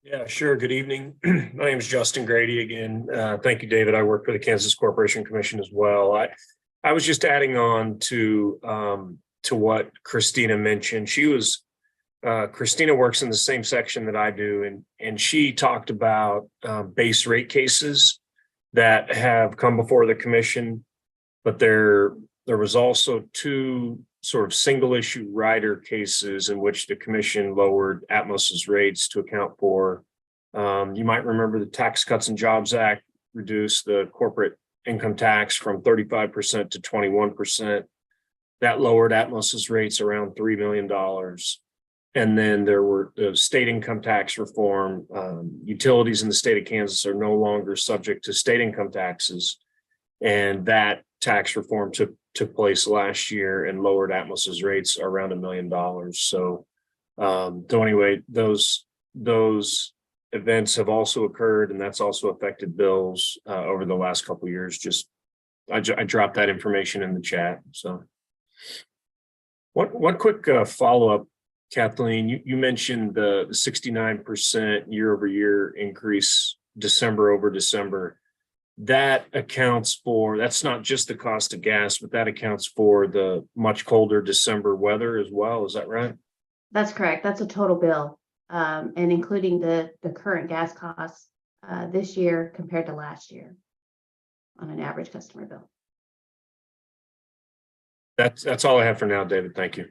Yeah, sure. Good evening. My name is Justin Grady again. Thank you, David. I work for the Kansas Corporation Commission as well. I was just adding on to what Christina mentioned. Christina works in the same section that I do, and she talked about base rate cases that have come before the commission, but there was also two sort of single issue rider cases in which the commission lowered Atmos's rates to account for, you might remember the Tax Cuts and Jobs Act reduced the corporate income tax from 35% to 21%. That lowered Atmos's rates around $3 million. And then there were the state income tax reform. Utilities in the state of Kansas are no longer subject to state income taxes. And that tax reform took place last year and lowered Atmos's rates around $1 million. So anyway, those events have also occurred, and that's also affected bills over the last couple of years. I dropped that information in the chat. So one quick follow-up, Kathleen, you mentioned the 69% year over year increase December over December. That accounts for, that's not just the cost of gas, but that accounts for the much colder December weather as well. Is that right?
That's correct. That's a total bill, and including the current gas costs this year compared to last year on an average customer bill.
That's all I have for now, David. Thank you.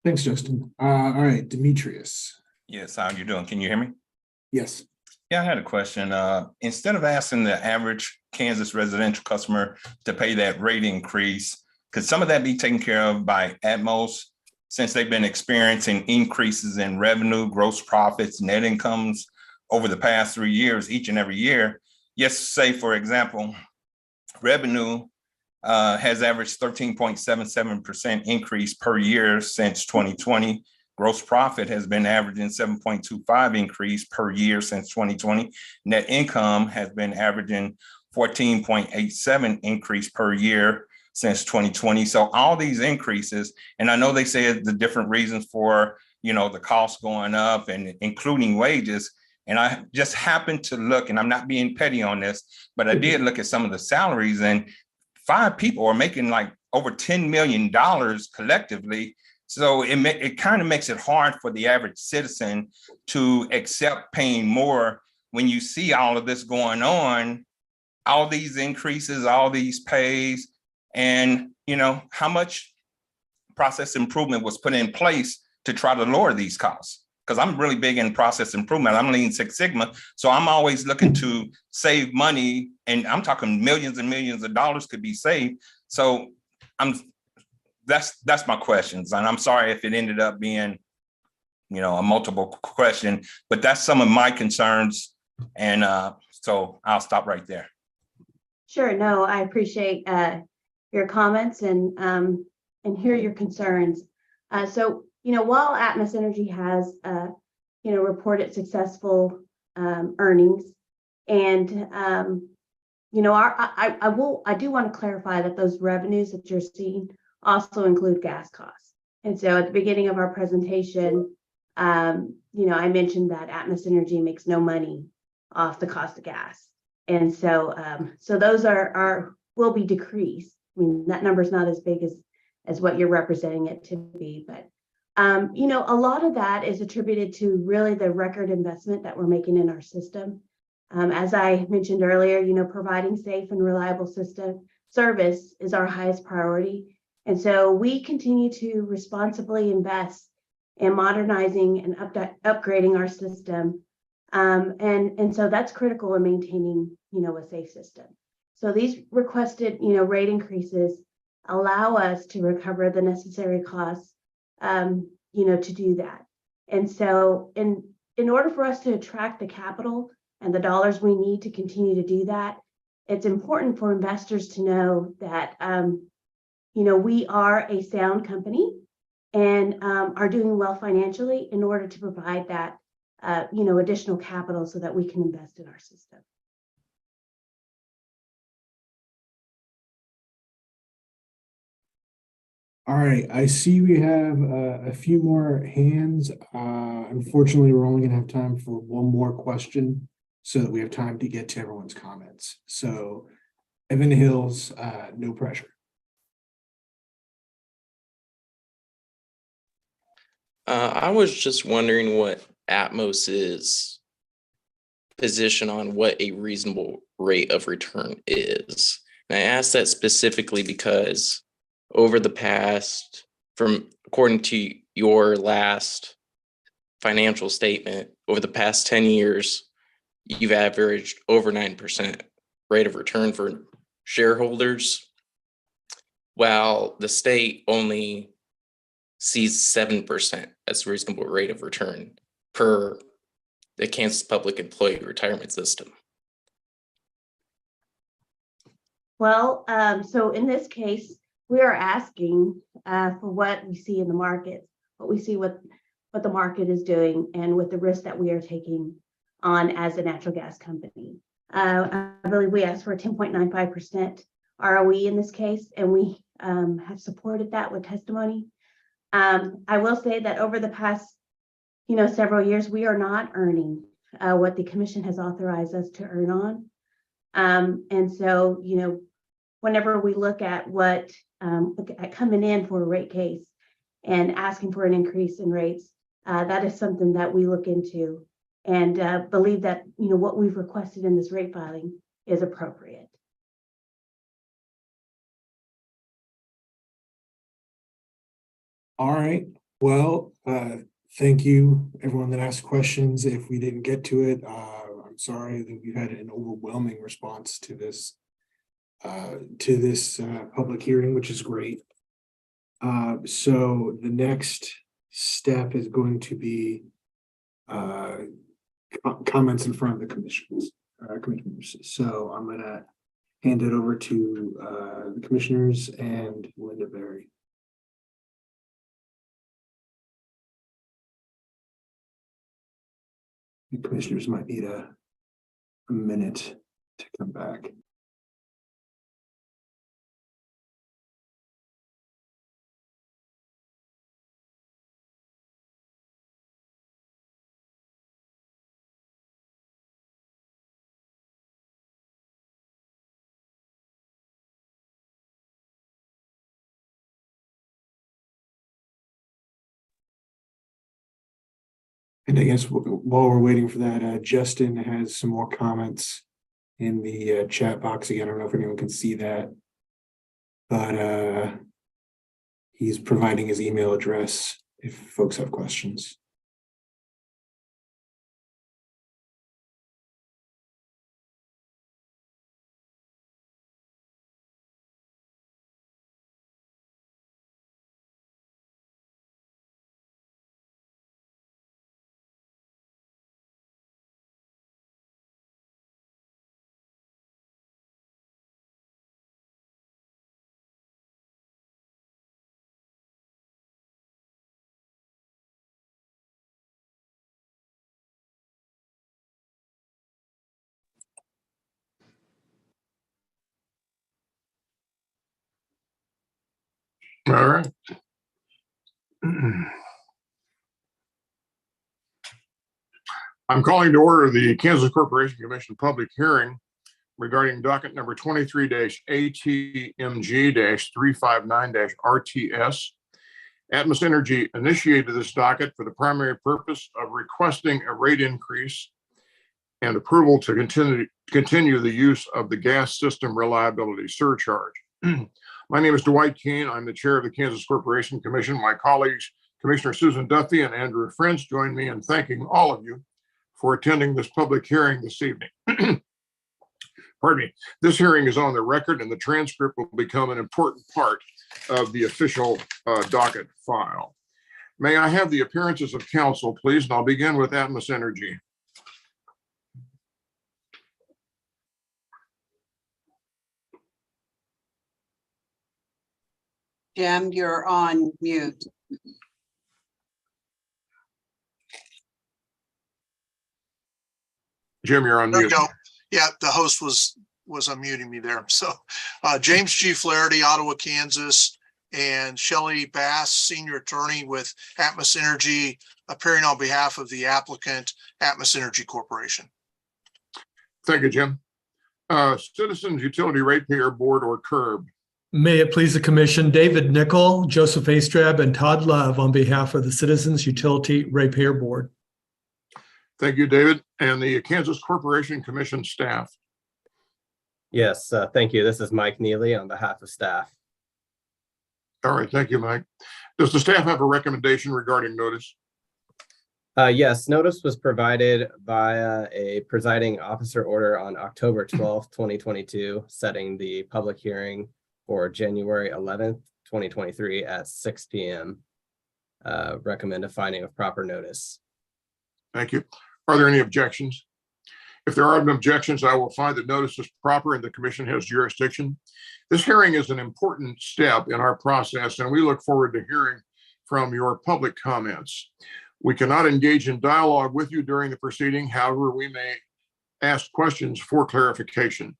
Thanks, Justin. All right, Demetrius.
Yes, how you doing? Can you hear me?
Yes.
Yeah, I had a question. Instead of asking the average Kansas residential customer to pay that rate increase, could some of that be taken care of by Atmos, since they've been experiencing increases in revenue, gross profits, net incomes over the past 3 years, each and every year? Yes, say, for example, revenue has averaged 13.77% increase per year since 2020. Gross profit has been averaging 7.25 increase per year since 2020. Net income has been averaging 14.87 increase per year since 2020. So all these increases, and I know they said the different reasons for, the cost going up and including wages, And I just happened to look, and I'm not being petty on this, but I did look at some of the salaries, and 5 people are making like over $10 million collectively. So it kind of makes it hard for the average citizen to accept paying more when you see all of this going on, all these increases, all these pays, and how much process improvement was put in place to try to lower these costs. Because I'm really big in process improvement. I'm Lean Six Sigma. So I'm always looking to save money, and I'm talking millions and millions of dollars could be saved. So that's my questions. And I'm sorry if it ended up being, a multiple question, but that's some of my concerns. And so I'll stop right there.
Sure. No, I appreciate your comments and hear your concerns. So, while Atmos Energy has, reported successful earnings, and I do want to clarify that those revenues that you're seeing also include gas costs. And so, at the beginning of our presentation, I mentioned that Atmos Energy makes no money off the cost of gas, and so those will be decreased. I mean, that number is not as big as what you're representing it to be, but a lot of that is attributed to really the record investment that we're making in our system. As I mentioned earlier, providing safe and reliable system service is our highest priority. And so we continue to responsibly invest in modernizing and upgrading our system. And so that's critical in maintaining, a safe system. So these requested, rate increases allow us to recover the necessary costs, to do that. And so in order for us to attract the capital and the dollars we need to continue to do that, it's important for investors to know that, we are a sound company and are doing well financially in order to provide that, additional capital so that we can invest in our system.
All right, I see we have a few more hands. Unfortunately, we're only gonna have time for one more question so that we have time to get to everyone's comments. So Evan Hills, no pressure.
I was just wondering what Atmos's position on what a reasonable rate of return is. And I ask that specifically because over the past, according to your last financial statement, over the past 10 years, you've averaged over 9% rate of return for shareholders, while the state only sees 7% as a reasonable rate of return per the Kansas Public Employee Retirement System.
Well, so in this case, we are asking for what we see in the market, what we see what the market is doing, and with the risk that we are taking on as a natural gas company. I believe we asked for a 10.95% ROE in this case, and we have supported that with testimony. I will say that over the past, several years, we are not earning what the commission has authorized us to earn on. And so, whenever we look at coming in for a rate case and asking for an increase in rates, that is something that we look into and believe that, what we've requested in this rate filing is appropriate.
All right, well, thank you, everyone that asked questions. If we didn't get to it, I'm sorry that we've had an overwhelming response to this public hearing, which is great. So the next step is going to be comments in front of the commissioners. So I'm gonna hand it over to the commissioners and Linda Berry. The commissioners might need a minute to come back. And I guess while we're waiting for that, Justin has some more comments in the chat box. Again, I don't know if anyone can see that, but he's providing his email address if folks have questions.
All right. I'm calling to order the Kansas Corporation Commission public hearing regarding docket number 23-ATMG-359-RTS. Atmos Energy initiated this docket for the primary purpose of requesting a rate increase and approval to continue the use of the gas system reliability surcharge. My name is Dwight Keene. I'm the chair of the Kansas Corporation Commission. My colleagues, Commissioner Susan Duffy and Andrew French, join me in thanking all of you for attending this public hearing this evening. Pardon me. This hearing is on the record and the transcript will become an important part of the official docket file. May I have the appearances of council, please? And I'll begin with Atmos Energy.
Jim, you're on mute.
Jim, you're on
There
mute.
we go. Yeah, the host was unmuting me there. So James G. Flaherty, Ottawa, Kansas, and Shelley Bass, senior attorney with Atmos Energy, appearing on behalf of the applicant, Atmos Energy Corporation.
Thank you, Jim. Citizens Utility Ratepayer Board, or CURB.
May it please the commission, David Nickel, Joseph Astrab, and Todd Love on behalf of the Citizens Utility Ratepayer Board.
Thank you, David. And the Kansas Corporation Commission staff.
Yes, thank you. This is Mike Neely on behalf of staff.
All right, thank you, Mike. Does the staff have a recommendation regarding notice?
Yes, notice was provided via a presiding officer order on October 12th, 2022, setting the public hearing for January 11th, 2023 at 6 p.m. Recommend a finding of proper notice.
Thank you. Are there any objections? If there are no objections, I will find that notice is proper and the commission has jurisdiction. This hearing is an important step in our process, and we look forward to hearing from your public comments. We cannot engage in dialogue with you during the proceeding. However, we may ask questions for clarification.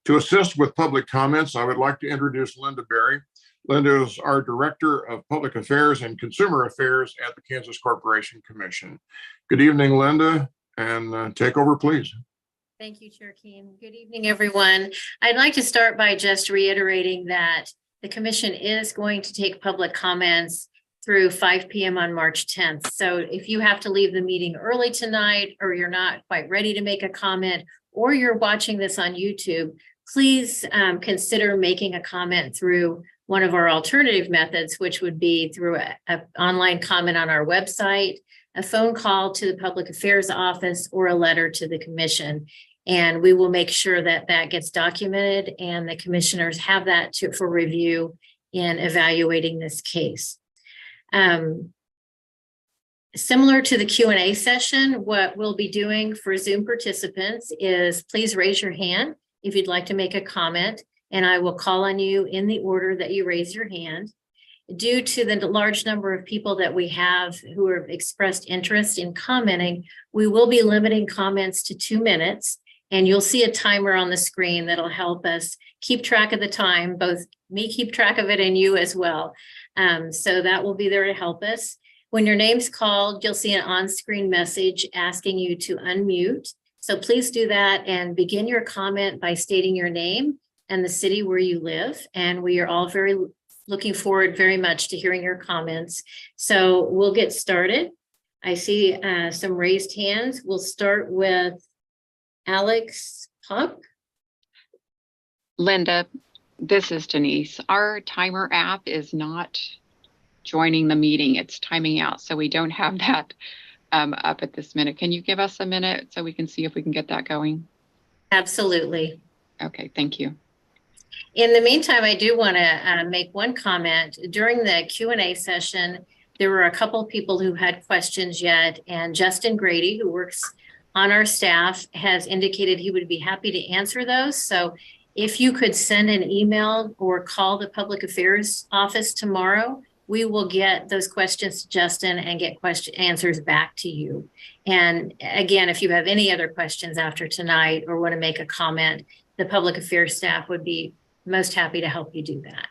To assist with public comments, I would like to introduce Linda Berry. Linda is our Director of Public Affairs and Consumer Affairs at the Kansas Corporation Commission. Good evening, Linda, and take over, please.
Thank you, Chair Keene. Good evening, everyone. I'd like to start by just reiterating that the commission is going to take public comments through 5 p.m. on March 10th. So if you have to leave the meeting early tonight, or you're not quite ready to make a comment, or you're watching this on YouTube, please consider making a comment through one of our alternative methods, which would be through an online comment on our website, a phone call to the Public Affairs Office, or a letter to the commission. And we will make sure that that gets documented and the commissioners have that for review in evaluating this case. Similar to the Q&A session, what we'll be doing for Zoom participants is please raise your hand if you'd like to make a comment, and I will call on you in the order that you raise your hand. Due to the large number of people that we have who have expressed interest in commenting, we will be limiting comments to 2 minutes, and you'll see a timer on the screen that'll help us keep track of the time, both me keep track of it and you as well. So that will be there to help us. When your name's called, you'll see an on-screen message asking you to unmute. So please do that and begin your comment by stating your name and the city where you live. And we are all very looking forward very much to hearing your comments. So we'll get started. I see some raised hands. We'll start with Alex Puck.
Linda, this is Denise. Our timer app is not joining the meeting. It's timing out, so we don't have that up at this minute. Can you give us a minute so we can see if we can get that going?
Absolutely.
Okay, thank you.
In the meantime, I do want to make one comment. During the Q&A session, there were a couple of people who had questions yet, and Justin Grady, who works on our staff, has indicated he would be happy to answer those. So if you could send an email or call the Public Affairs Office tomorrow, we will get those questions to Justin and get answers back to you. And again, if you have any other questions after tonight or want to make a comment, the Public Affairs staff would be most happy to help you do that.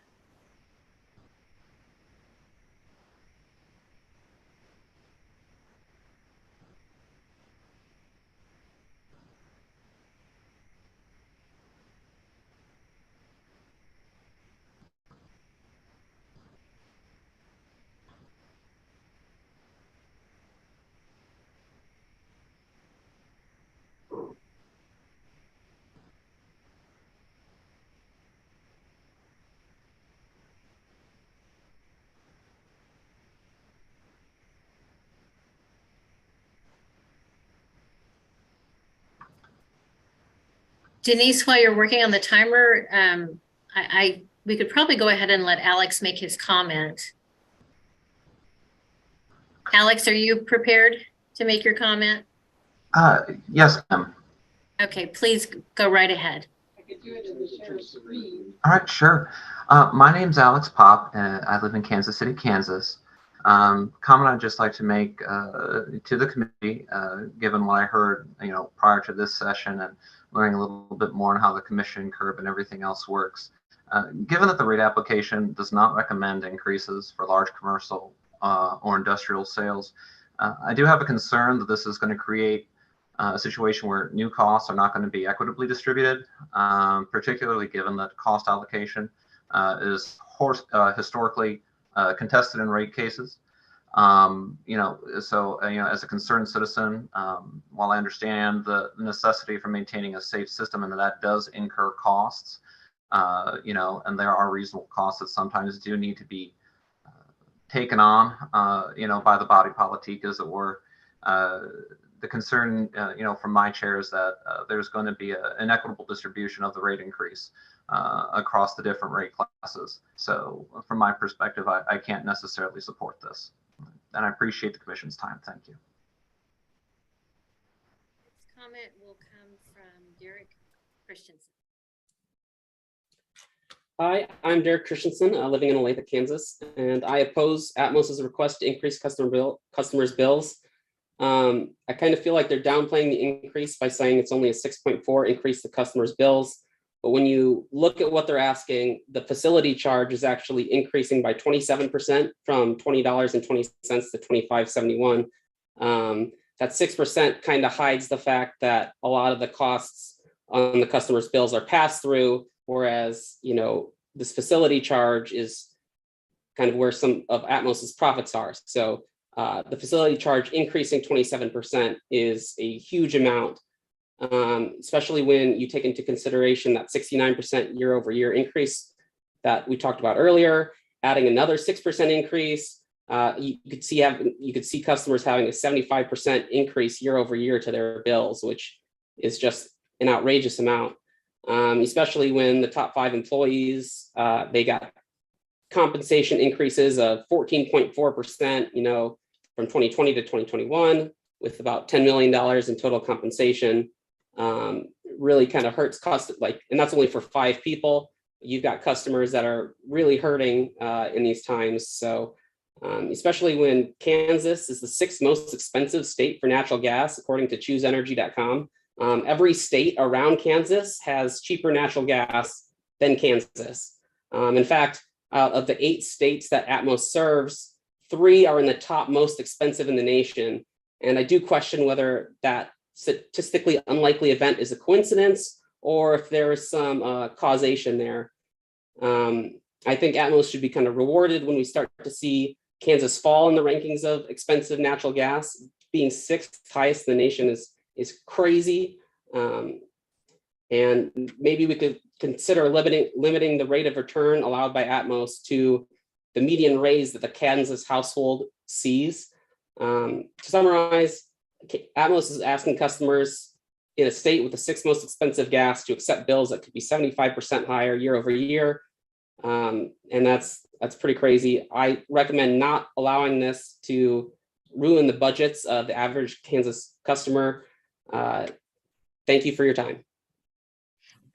Denise, while you're working on the timer, we could probably go ahead and let Alex make his comment. Alex, are you prepared to make your comment?
Yes, ma'am.
Okay, please go right ahead.
All right, sure. My name's Alex Pop, and I live in Kansas City, Kansas. Comment I'd just like to make to the committee, given what I heard, prior to this session and learning a little bit more on how the commission curve and everything else works. Given that the rate application does not recommend increases for large commercial or industrial sales, I do have a concern that this is going to create a situation where new costs are not going to be equitably distributed, particularly given that cost allocation is historically contested in rate cases. As a concerned citizen, while I understand the necessity for maintaining a safe system and that does incur costs, and there are reasonable costs that sometimes do need to be taken on, by the body politic, as it were. The concern, from my chair is that there's going to be an equitable distribution of the rate increase across the different rate classes. So from my perspective, I can't necessarily support this. And I appreciate the commission's time. Thank you.
Next comment will come from Derek Christensen.
Hi, I'm Derek Christensen, living in Olathe, Kansas, and I oppose Atmos's request to increase customers' bills. I kind of feel like they're downplaying the increase by saying it's only a 6.4 increase to customers' bills. But when you look at what they're asking, the facility charge is actually increasing by 27% from $20.20 to $25.71. That 6% kind of hides the fact that a lot of the costs on the customer's bills are passed through, whereas, this facility charge is kind of where some of Atmos's profits are. So the facility charge increasing 27% is a huge amount, especially when you take into consideration that 69% year over year increase that we talked about earlier. Adding another 6% increase, you could see customers having a 75% increase year over year to their bills, which is just an outrageous amount. Especially when the top 5 employees, they got compensation increases of 14.4%, from 2020 to 2021, with about $10 million in total compensation. Really kind of hurts cost, and that's only for 5 people. You've got customers that are really hurting in these times. So especially when Kansas is the 6th most expensive state for natural gas, according to ChooseEnergy.com. Every state around Kansas has cheaper natural gas than Kansas. In fact, out of the 8 states that Atmos serves, 3 are in the top most expensive in the nation. And I do question whether that statistically unlikely event is a coincidence or if there is some causation there. I think Atmos should be kind of rewarded when we start to see Kansas fall in the rankings of expensive natural gas. Being 6th highest in the nation is crazy. And maybe we could consider limiting the rate of return allowed by Atmos to the median raise that the Kansas household sees. To summarize, Atmos is asking customers in a state with the 6th most expensive gas to accept bills that could be 75% higher year over year. And that's pretty crazy. I recommend not allowing this to ruin the budgets of the average Kansas customer. Thank you for your time.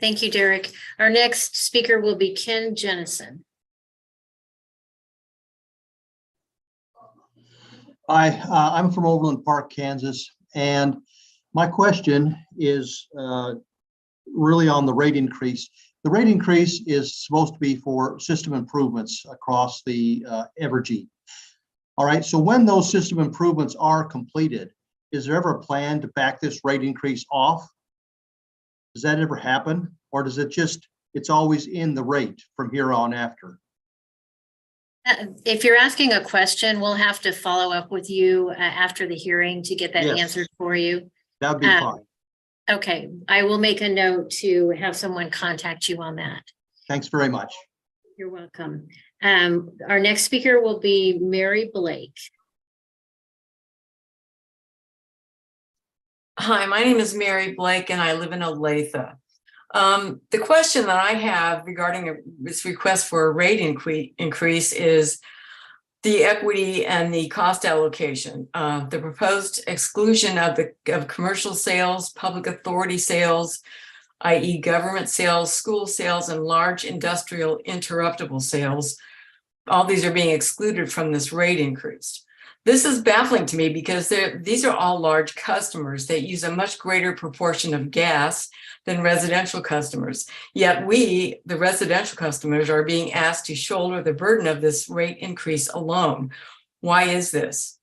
Thank you, Derek. Our next speaker will be Ken Jennison.
Hi, I'm from Overland Park, Kansas, and my question is really on the rate increase. The rate increase is supposed to be for system improvements across the Evergy. All right, so when those system improvements are completed, is there ever a plan to back this rate increase off? Does that ever happen? Or does it just, it's always in the rate from here on after?
If you're asking a question, we'll have to follow up with you after the hearing to get that answered for you.
That'd be fine.
Okay, I will make a note to have someone contact you on that.
Thanks very much.
You're welcome. Our next speaker will be Mary Blake.
Hi, my name is Mary Blake and I live in Olathe. The question that I have regarding this request for a rate increase is the equity and the cost allocation. The proposed exclusion of commercial sales, public authority sales, i.e. government sales, school sales, and large industrial interruptible sales. All these are being excluded from this rate increase. This is baffling to me because these are all large customers that use a much greater proportion of gas than residential customers. Yet we, the residential customers, are being asked to shoulder the burden of this rate increase alone. Why is this?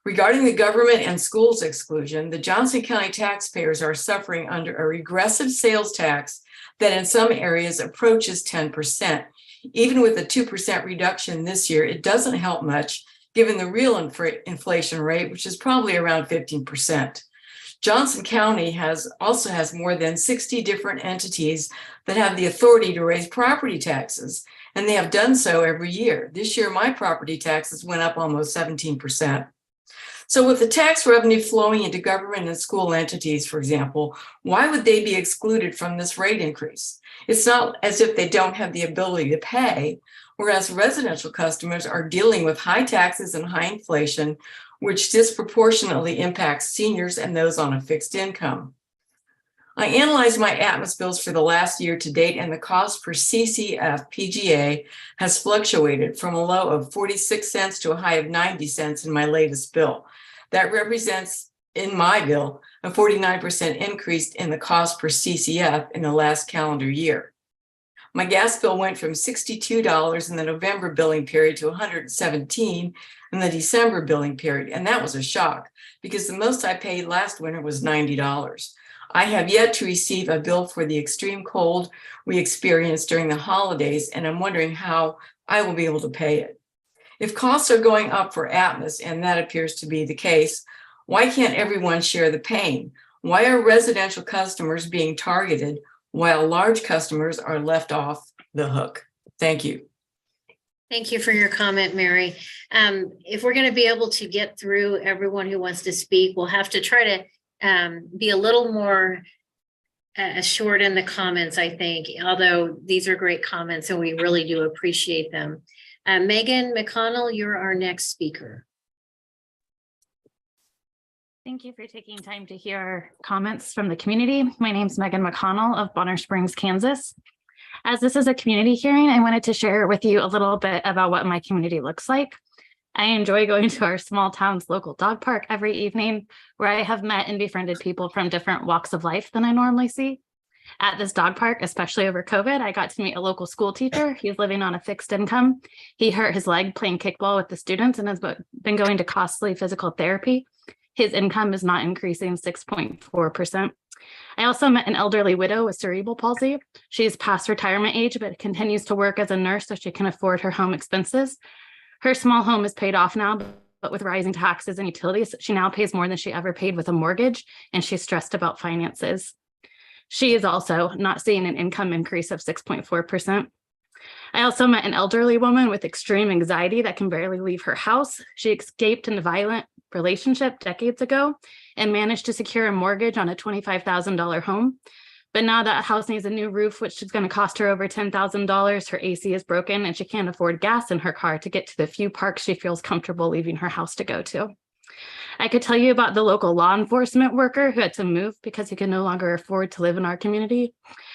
Regarding the government and schools exclusion, the Johnson County taxpayers are suffering under a regressive sales tax that in some areas approaches 10%. Even with a 2% reduction this year, it doesn't help much given the real inflation rate, which is probably around 15%. Johnson County also has more than 60 different entities that have the authority to raise property taxes, and they have done so every year. This year, my property taxes went up almost 17%. So with the tax revenue flowing into government and school entities, for example, why would they be excluded from this rate increase? It's not as if they don't have the ability to pay, whereas residential customers are dealing with high taxes and high inflation, which disproportionately impacts seniors and those on a fixed income. I analyzed my Atmos bills for the last year to date, and the cost per CCF PGA has fluctuated from a low of 46 cents to a high of 90 cents in my latest bill. That represents, in my bill, a 49% increase in the cost per CCF in the last calendar year. My gas bill went from $62 in the November billing period to $117 in the December billing period, and that was a shock because the most I paid last winter was $90. I have yet to receive a bill for the extreme cold we experienced during the holidays, and I'm wondering how I will be able to pay it. If costs are going up for Atmos, and that appears to be the case, why can't everyone share the pain? Why are residential customers being targeted while large customers are left off the hook? Thank you.
Thank you for your comment, Mary. If we're going to be able to get through everyone who wants to speak, we'll have to try to be a little more short in the comments, I think, although these are great comments and we really do appreciate them. Megan McConnell, you're our next speaker.
Thank you for taking time to hear comments from the community. My name is Megan McConnell of Bonner Springs, Kansas. As this is a community hearing, I wanted to share with you a little bit about what my community looks like. I enjoy going to our small town's local dog park every evening, where I have met and befriended people from different walks of life than I normally see. At this dog park, especially over COVID, I got to meet a local school teacher. He's living on a fixed income. He hurt his leg playing kickball with the students and has been going to costly physical therapy. His income is not increasing 6.4%. I also met an elderly widow with cerebral palsy. She is past retirement age, but continues to work as a nurse so she can afford her home expenses. Her small home is paid off now, but with rising taxes and utilities, she now pays more than she ever paid with a mortgage, and she's stressed about finances. She is also not seeing an income increase of 6.4%. I also met an elderly woman with extreme anxiety that can barely leave her house. She escaped a violent relationship decades ago and managed to secure a mortgage on a $25,000 home. But now that house needs a new roof, which is going to cost her over $10,000. Her AC is broken and she can't afford gas in her car to get to the few parks she feels comfortable leaving her house to go to. I could tell you about the local law enforcement worker who had to move because he could no longer afford to live in our community.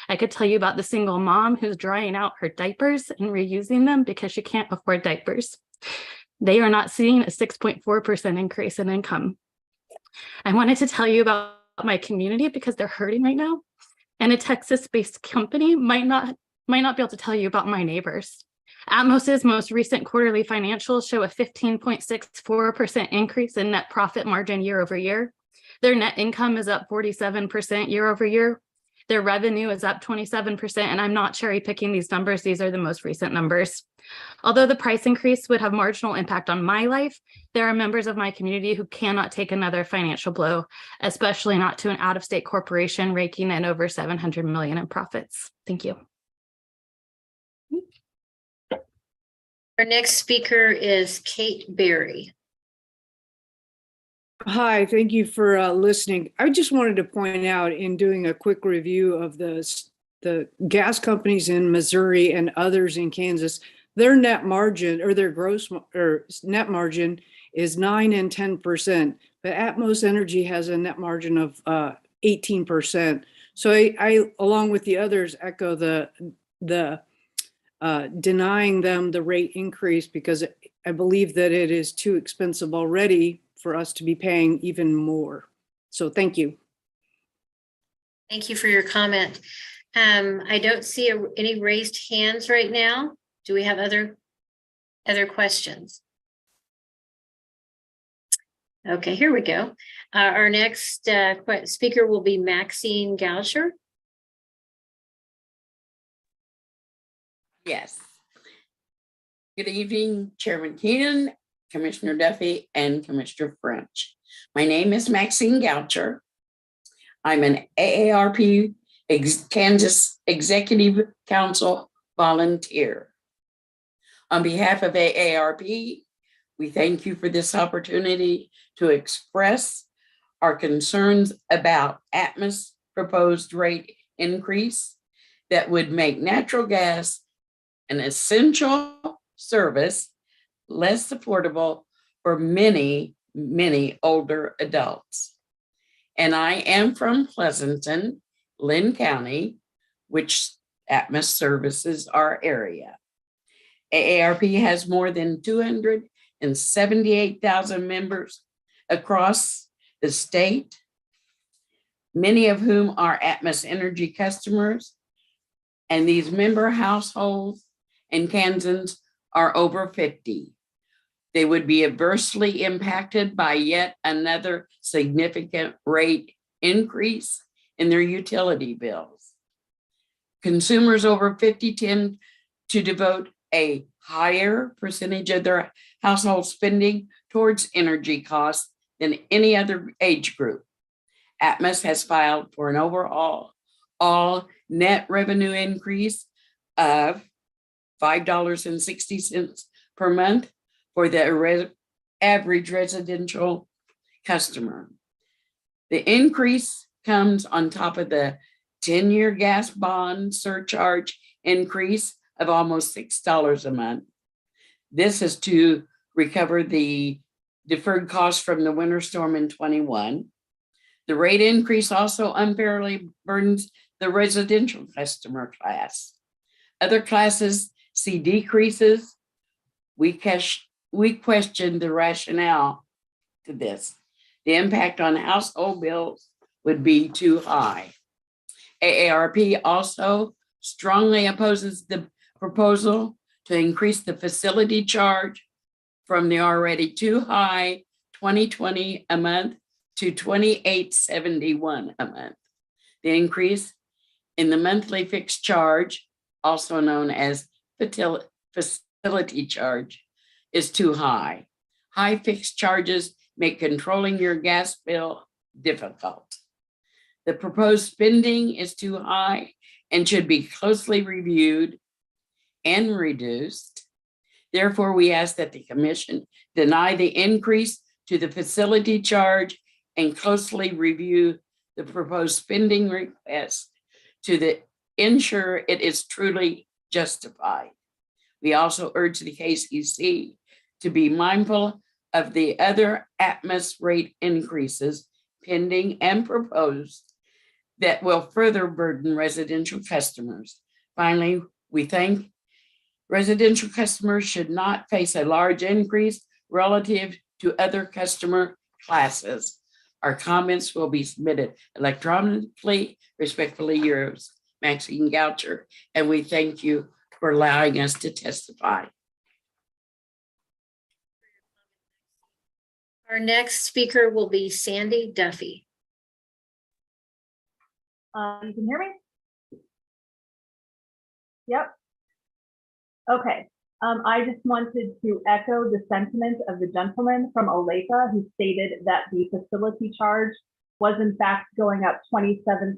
I could tell you about the single mom who's drying out her diapers and reusing them because she can't afford diapers. They are not seeing a 6.4% increase in income. I wanted to tell you about my community because they're hurting right now. And a Texas-based company might not be able to tell you about my neighbors. Atmos's most recent quarterly financials show a 15.64% increase in net profit margin year over year. Their net income is up 47% year over year. Their revenue is up 27%, and I'm not cherry picking these numbers. These are the most recent numbers. Although the price increase would have marginal impact on my life, there are members of my community who cannot take another financial blow, especially not to an out-of-state corporation raking in over $700 million in profits. Thank you.
Our next speaker is Kate Berry.
Hi, thank you for listening. I just wanted to point out in doing a quick review of the gas companies in Missouri and others in Kansas, their net margin or their net margin is 9 and 10%, but Atmos Energy has a net margin of 18%. So I along with the others, echo the denying them the rate increase because I believe that it is too expensive already for us to be paying even more. So thank you.
Thank you for your comment. I don't see any raised hands right now. Do we have other questions? Okay, here we go. Our next speaker will be Maxine Goucher.
Yes. Good evening, Chairman Keenan, Commissioner Duffy, and Commissioner French. My name is Maxine Goucher. I'm an AARP Kansas Executive Council volunteer. On behalf of AARP, we thank you for this opportunity to express our concerns about Atmos proposed rate increase that would make natural gas an essential service less affordable for many, many older adults. And I am from Pleasanton, Lynn County, which Atmos services our area. AARP has more than 278,000 members across the state, many of whom are Atmos Energy customers. And these member households in Kansas are over 50. They would be adversely impacted by yet another significant rate increase in their utility bills. Consumers over 50 tend to devote a higher percentage of their household spending towards energy costs than any other age group. Atmos has filed for an overall net revenue increase of $5.60 per month for the average residential customer. The increase comes on top of the 10-year gas bond surcharge increase of almost $6 a month. This is to recover the deferred costs from the winter storm in 21. The rate increase also unfairly burdens the residential customer class. Other classes see decreases. We question the rationale to this. The impact on household bills would be too high. AARP also strongly opposes the proposal to increase the facility charge from the already too high $20.20 a month to $28.71 a month. The increase in the monthly fixed charge, also known as facility charge, is too high. High fixed charges make controlling your gas bill difficult. The proposed spending is too high and should be closely reviewed and reduced. Therefore, we ask that the commission deny the increase to the facility charge and closely review the proposed spending request to ensure it is truly justified. We also urge the KCC to be mindful of the other Atmos rate increases pending and proposed that will further burden residential customers. Finally, we think residential customers should not face a large increase relative to other customer classes. Our comments will be submitted electronically. Respectfully, yours, Maxine Goucher, and we thank you for allowing us to testify.
Our next speaker will be Sandy Duffy.
You can hear me? Yep. Okay. I just wanted to echo the sentiment of the gentleman from Olathe who stated that the facility charge was in fact going up 27%.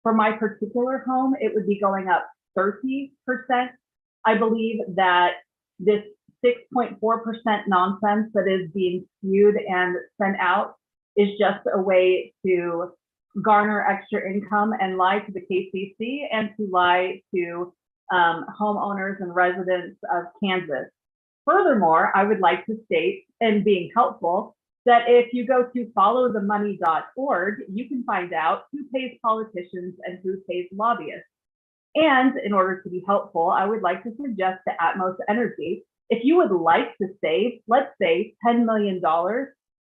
For my particular home, it would be going up 30%. I believe that this 6.4% nonsense that is being spewed and sent out is just a way to garner extra income and lie to the KCC and to lie to homeowners and residents of Kansas. Furthermore, I would like to state, and being helpful, that if you go to followthemoney.org, you can find out who pays politicians and who pays lobbyists. And in order to be helpful, I would like to suggest to Atmos Energy, if you would like to save, let's say $10 million,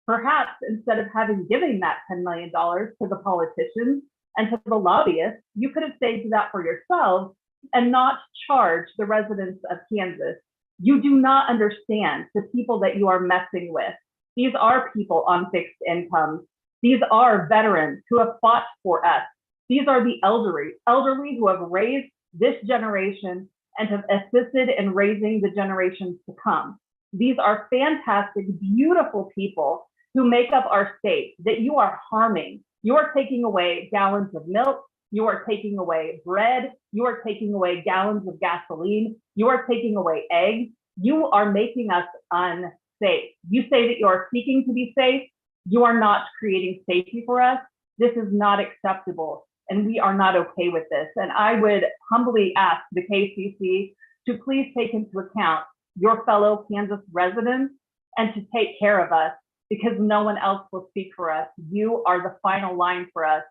perhaps instead of giving that $10 million to the politicians and to the lobbyists, you could have saved that for yourselves and not charge the residents of Kansas. You do not understand the people that you are messing with. These are people on fixed incomes. These are veterans who have fought for us. These are the elderly who have raised this generation and have assisted in raising the generations to come. These are fantastic, beautiful people who make up our state that you are harming. You are taking away gallons of milk. You are taking away bread. You are taking away gallons of gasoline. You are taking away eggs. You are making us unsafe. You say that you are seeking to be safe. You are not creating safety for us. This is not acceptable, and we are not okay with this. And I would humbly ask the KCC to please take into account your fellow Kansas residents and to take care of us, because no one else will speak for us. You are the final line for us.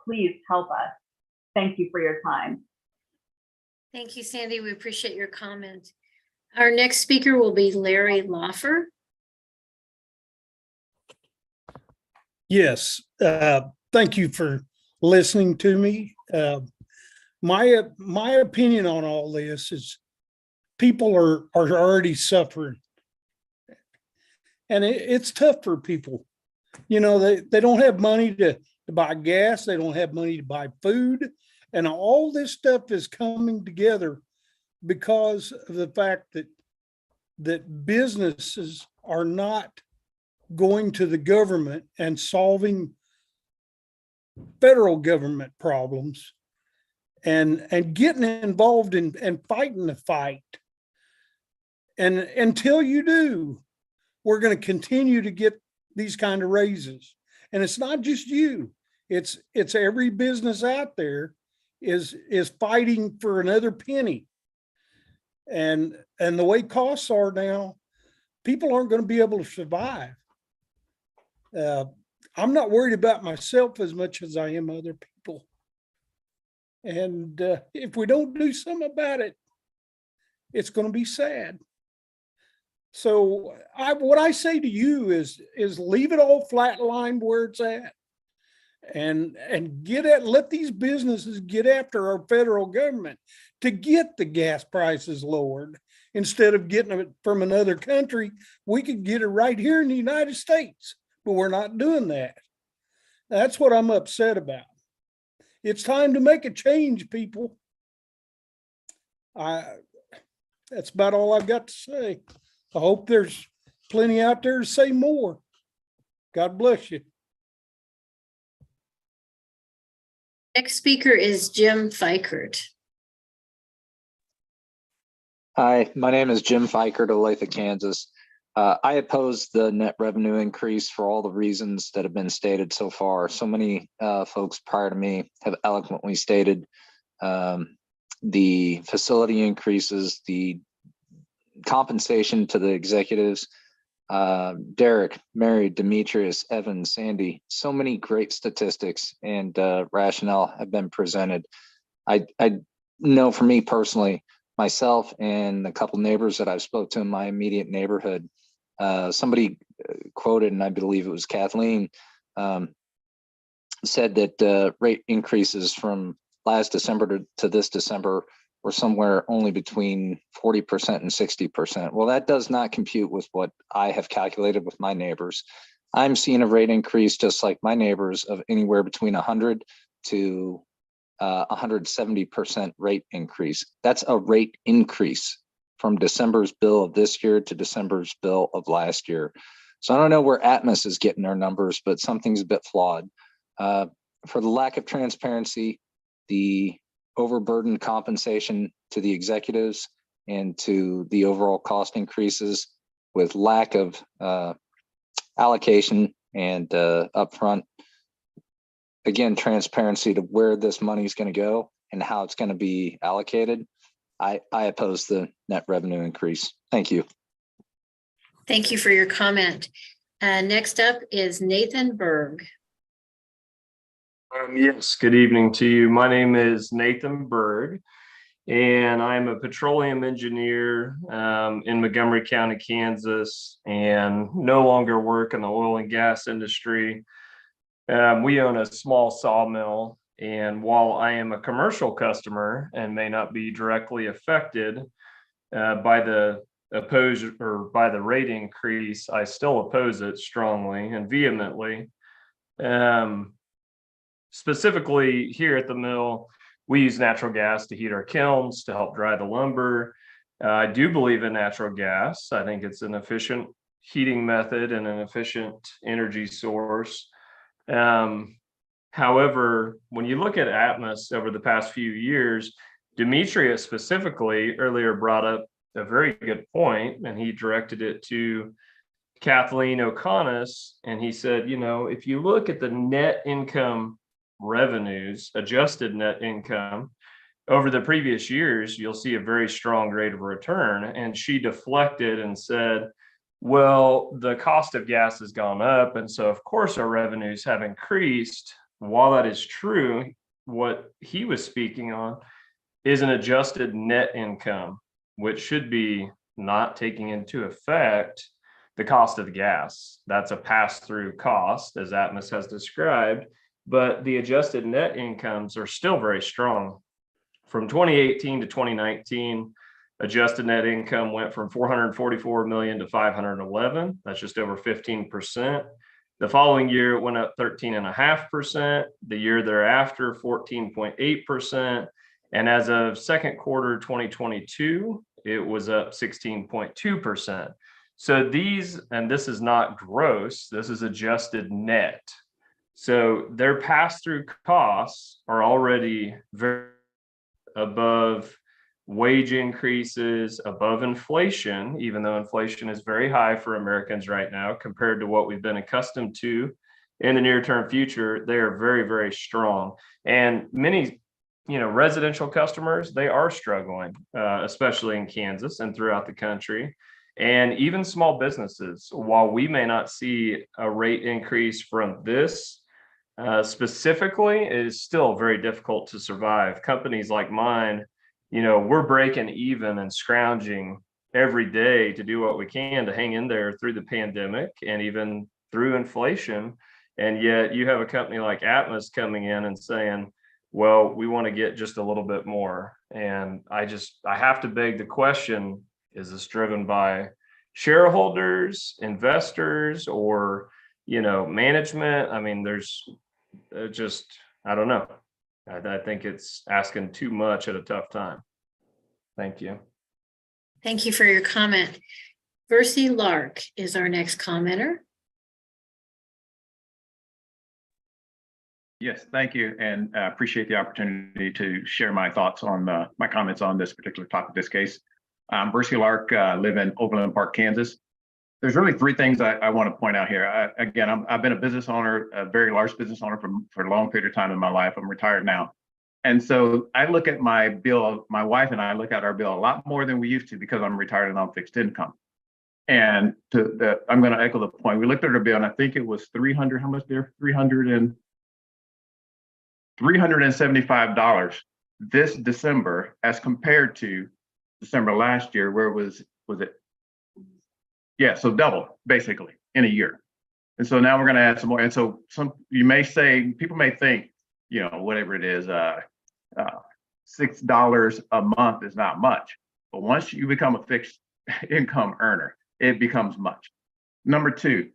Please help us. Thank you for your time.
Thank you, Sandy. We appreciate your comment. Our next speaker will be Larry Lawfer.
Yes, thank you for listening to me. My opinion on all this is people are already suffering. And it's tough for people. You know, they don't have money to buy gas. They don't have money to buy food. And all this stuff is coming together because of the fact that businesses are not going to the government and solving federal government problems and getting involved in fighting the fight. And until you do, we're going to continue to get these kind of raises. And it's not just you, it's every business out there is fighting for another penny. And the way costs are now, people aren't going to be able to survive. I'm not worried about myself as much as I am other people. And if we don't do something about it, it's going to be sad. So what I say to you is leave it all flatlined where it's at, and let these businesses get after our federal government to get the gas prices lowered. Instead of getting it from another country, we could get it right here in the United States, but we're not doing that. That's what I'm upset about. It's time to make a change, people. That's about all I've got to say. I hope there's plenty out there to say more. God bless you.
Next speaker is Jim Fikert.
Hi, my name is Jim Fikert of Olathe, Kansas. I oppose the net revenue increase for all the reasons that have been stated so far. So many folks prior to me have eloquently stated the facility increases, the compensation to the executives. Derek, Mary, Demetrius, Evan, Sandy, so many great statistics and rationale have been presented. I know for me personally, myself and a couple neighbors that I've spoke to in my immediate neighborhood, somebody quoted, and I believe it was Kathleen, said that rate increases from last December to this December were somewhere only between 40% and 60%. Well, that does not compute with what I have calculated with my neighbors. I'm seeing a rate increase just like my neighbors of anywhere between 100 to 170% rate increase. That's a rate increase from December's bill of this year to December's bill of last year. So I don't know where Atmos is getting their numbers, but something's a bit flawed. For the lack of transparency, the overburdened compensation to the executives and to the overall cost increases with lack of allocation and upfront, again, transparency to where this money is going to go and how it's going to be allocated. I oppose the net revenue increase. Thank you.
Thank you for your comment. Next up is Nathan Berg.
Yes, good evening to you. My name is Nathan Berg, and I'm a petroleum engineer in Montgomery County, Kansas, and no longer work in the oil and gas industry. We own a small sawmill, and while I am a commercial customer and may not be directly affected by the rate increase, I still oppose it strongly and vehemently. Specifically here at the mill, we use natural gas to heat our kilns to help dry the lumber. I do believe in natural gas. I think it's an efficient heating method and an efficient energy source. However, when you look at Atmos over the past few years, Demetrius specifically earlier brought up a very good point, and he directed it to Kathleen O'Conness, and he said, you know, if you look at the net income revenues, adjusted net income over the previous years, you'll see a very strong rate of return. And she deflected and said, well, the cost of gas has gone up, and so of course our revenues have increased. While that is true, what he was speaking on is an adjusted net income, which should be not taking into effect the cost of the gas. That's a pass-through cost, as Atmos has described, but the adjusted net incomes are still very strong. From 2018 to 2019, adjusted net income went from 444 million to 511. That's just over 15%. The following year, it went up 13.5%. The year thereafter, 14.8%. And as of second quarter 2022, it was up 16.2%. So these, and this is not gross, this is adjusted net. So their pass-through costs are already very above wage increases, above inflation, even though inflation is very high for Americans right now compared to what we've been accustomed to in the near-term future. They are very, very strong. And many, residential customers, they are struggling, especially in Kansas and throughout the country. And even small businesses, while we may not see a rate increase from this specifically, it is still very difficult to survive. Companies like mine, we're breaking even and scrounging every day to do what we can to hang in there through the pandemic and even through inflation. And yet you have a company like Atmos coming in and saying, well, we want to get just a little bit more. And I have to beg the question, is this driven by shareholders, investors, or, management? I mean, there's I don't know. I think it's asking too much at a tough time. Thank you.
Thank you for your comment. Versi Lark is our next commenter.
Yes, thank you, and appreciate the opportunity to share my thoughts on my comments on this particular topic, this case. I'm Versi Lark, live in Overland Park, Kansas. There's really three things I want to point out here. I've been a business owner, a very large business owner for a long period of time in my life. I'm retired now. And so I look at my bill, my wife and I look at our bill a lot more than we used to because I'm retired and on fixed income. And I'm going to echo the point. We looked at our bill and I think it was 300, how much there? $375 this December as compared to December last year, where was it? Yeah, so double basically in a year. And so now we're going to add some more. And so people may think, you know, whatever it is, $6 a month is not much. But once you become a fixed income earner, it becomes much. Number two,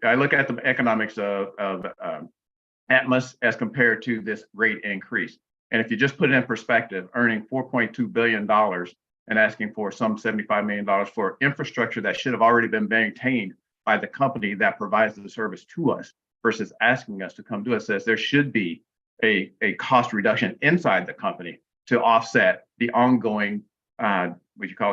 I look at the economics of Atmos as compared to this rate increase. And if you just put it in perspective, earning $4.2 billion and asking for some $75 million for infrastructure that should have already been maintained by the company that provides the service to us versus asking us to come to us, says there should be a cost reduction inside the company to offset the ongoing,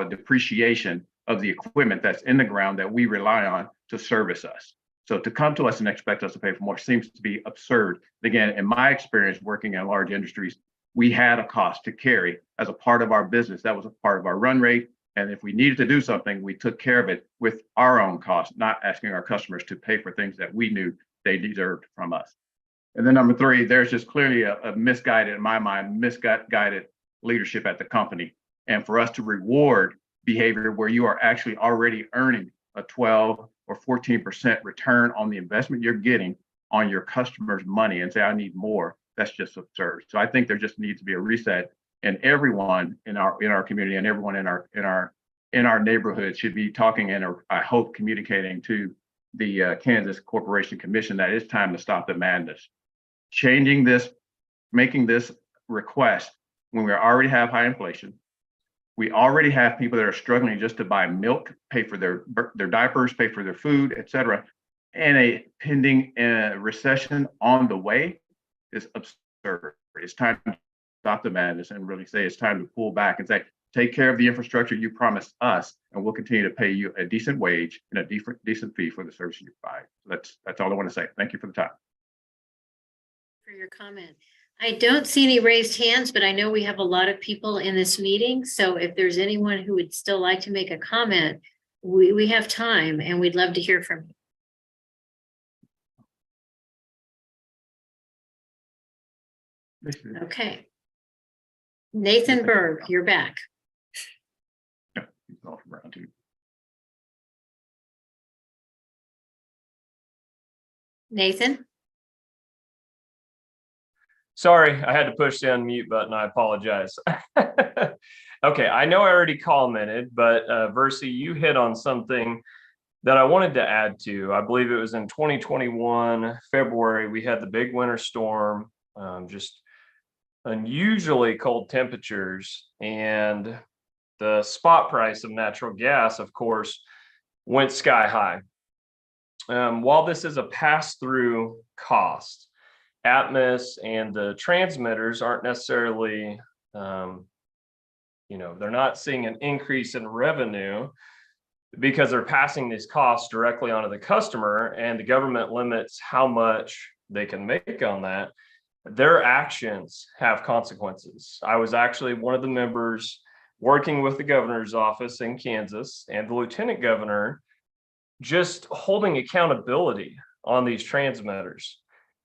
depreciation of the equipment that's in the ground that we rely on to service us. So to come to us and expect us to pay for more seems to be absurd. Again, in my experience working in large industries, we had a cost to carry as a part of our business. That was a part of our run rate. And if we needed to do something, we took care of it with our own cost, not asking our customers to pay for things that we knew they deserved from us. And then number three, there's just clearly a misguided, in my mind, misguided leadership at the company. And for us to reward behavior where you are actually already earning a 12 or 14% return on the investment you're getting on your customers' money and say, I need more, that's just absurd. So I think there just needs to be a reset, and everyone in our community and everyone in our neighborhood should be talking and I hope communicating to the Kansas Corporation Commission that it's time to stop the madness. Changing this, making this request when we already have high inflation. We already have people that are struggling just to buy milk, pay for their diapers, pay for their food, et cetera. And a pending recession on the way is absurd. It's time to stop the madness and really say it's time to pull back and say, take care of the infrastructure you promised us, and we'll continue to pay you a decent wage and a decent fee for the service you provide. That's all I want to say. Thank you for the time.
For your comment. I don't see any raised hands, but I know we have a lot of people in this meeting. So if there's anyone who would still like to make a comment, we have time and we'd love to hear from you. Okay. Nathan Berg, you're back. Nathan?
Sorry, I had to push the unmute button. I apologize. Okay, I know I already commented, but Versi, you hit on something that I wanted to add to. I believe it was in 2021, February, we had the big winter storm, just unusually cold temperatures, and the spot price of natural gas, of course, went sky high. While this is a pass-through cost, Atmos and the transmitters aren't necessarily, they're not seeing an increase in revenue because they're passing these costs directly onto the customer, and the government limits how much they can make on that. Their actions have consequences. I was actually one of the members working with the governor's office in Kansas and the lieutenant governor, just holding accountability on these transmitters.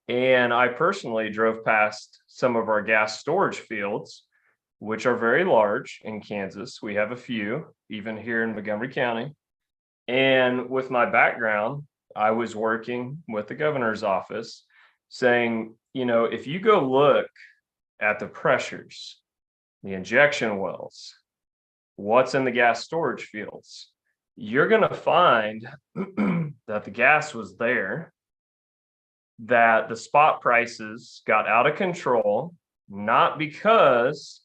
And I personally drove past some of our gas storage fields, which are very large in Kansas. We have a few, even here in Montgomery County. And with my background, I was working with the governor's office saying, if you go look at the pressures, the injection wells, what's in the gas storage fields, you're going to find that the gas was there, that the spot prices got out of control, not because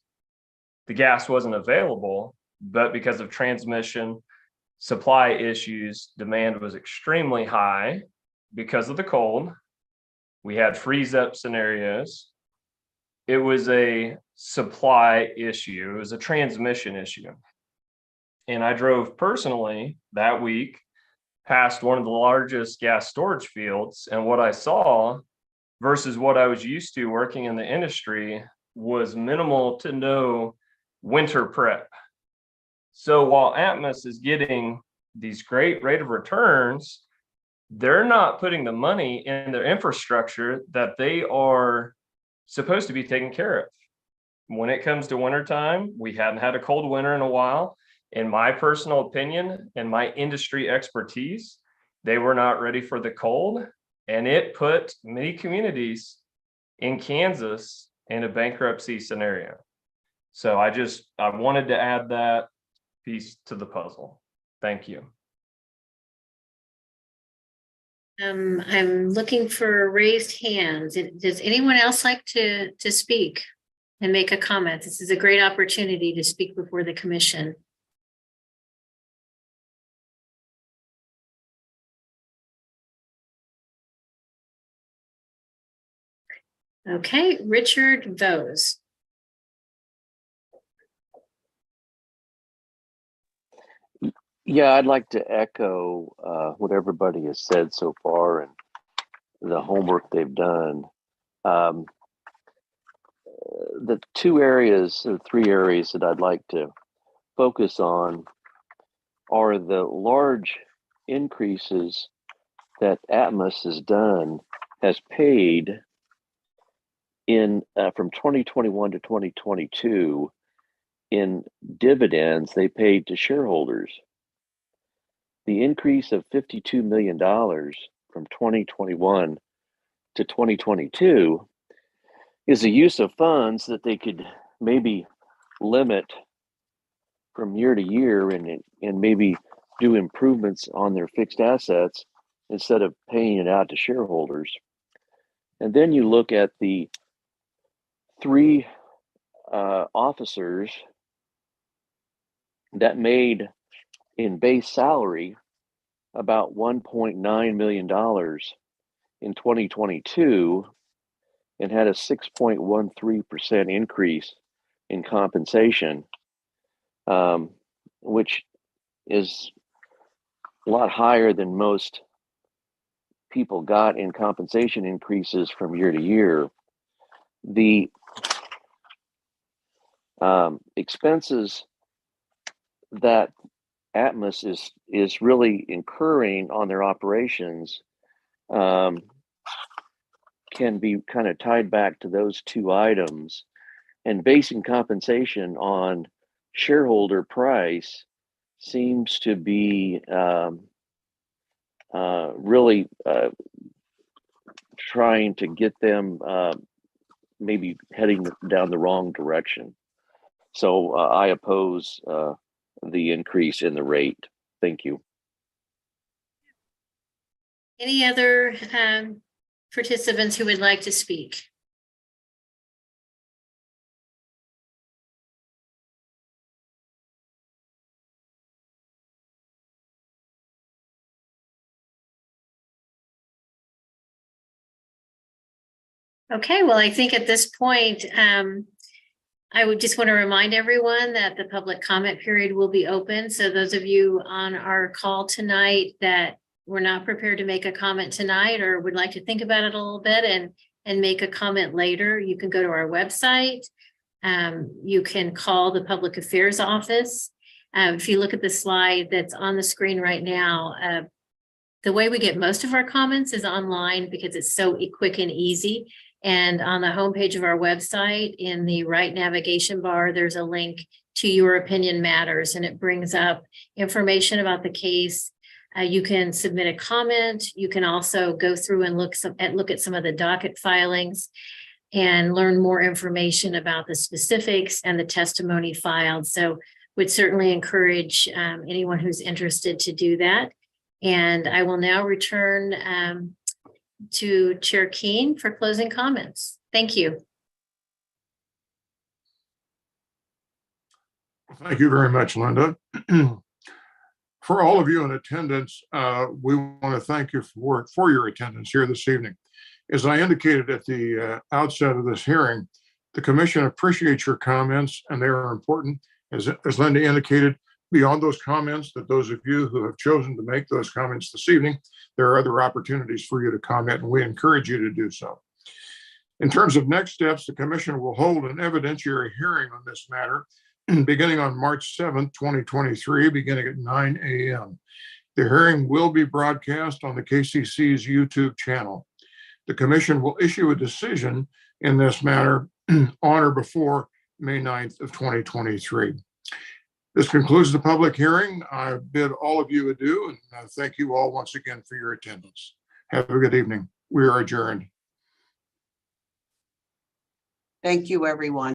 the gas wasn't available, but because of transmission, supply issues. Demand was extremely high because of the cold. We had freeze up scenarios. It was a supply issue. It was a transmission issue. And I drove personally that week past one of the largest gas storage fields. And what I saw versus what I was used to working in the industry was minimal to no winter prep. So while Atmos is getting these great rate of returns, they're not putting the money in their infrastructure that they are supposed to be taking care of. When it comes to wintertime, we hadn't had a cold winter in a while. In my personal opinion and my industry expertise, they were not ready for the cold, and it put many communities in Kansas in a bankruptcy scenario. So I wanted to add that piece to the puzzle. Thank you.
I'm looking for raised hands. Does anyone else like to speak and make a comment? This is a great opportunity to speak before the commission. Okay, Richard Vose.
Yeah, I'd like to echo what everybody has said so far and the homework they've done. The two areas or three areas that I'd like to focus on are the large increases that Atmos has paid in from 2021 to 2022 in dividends they paid to shareholders. The increase of $52 million from 2021 to 2022 is a use of funds that they could maybe limit from year to year and maybe do improvements on their fixed assets instead of paying it out to shareholders. And then you look at the three officers that made in base salary about $1.9 million in 2022 and had a 6.13% increase in compensation, which is a lot higher than most people got in compensation increases from year to year. The expenses that Atmos is really incurring on their operations can be kind of tied back to those two items, and basing compensation on shareholder price seems to be really trying to get them maybe heading down the wrong direction. So I oppose the increase in the rate. Thank you.
Any other participants who would like to speak? Okay, well, I think at this point, I would just want to remind everyone that the public comment period will be open. So those of you on our call tonight that were not prepared to make a comment tonight or would like to think about it a little bit and make a comment later, you can go to our website. You can call the Public Affairs Office. If you look at the slide that's on the screen right now, the way we get most of our comments is online because it's so quick and easy. And on the homepage of our website, in the right navigation bar, there's a link to Your Opinion Matters, and it brings up information about the case. You can submit a comment. You can also go through and look at some of the docket filings and learn more information about the specifics and the testimony filed. So would certainly encourage anyone who's interested to do that. And I will now return to Chair Keene for closing comments. Thank you.
Thank you very much, Linda. For all of you in attendance, we want to thank you for your attendance here this evening. As I indicated at the outset of this hearing, the commission appreciates your comments and they are important. As Linda indicated, beyond those comments, that those of you who have chosen to make those comments this evening, there are other opportunities for you to comment and we encourage you to do so. In terms of next steps, the commission will hold an evidentiary hearing on this matter beginning on March 7th, 2023, beginning at 9 a.m. The hearing will be broadcast on the KCC's YouTube channel. The commission will issue a decision in this matter on or before May 9th of 2023. This concludes the public hearing. I bid all of you adieu and thank you all once again for your attendance. Have a good evening. We are adjourned.
Thank you, everyone.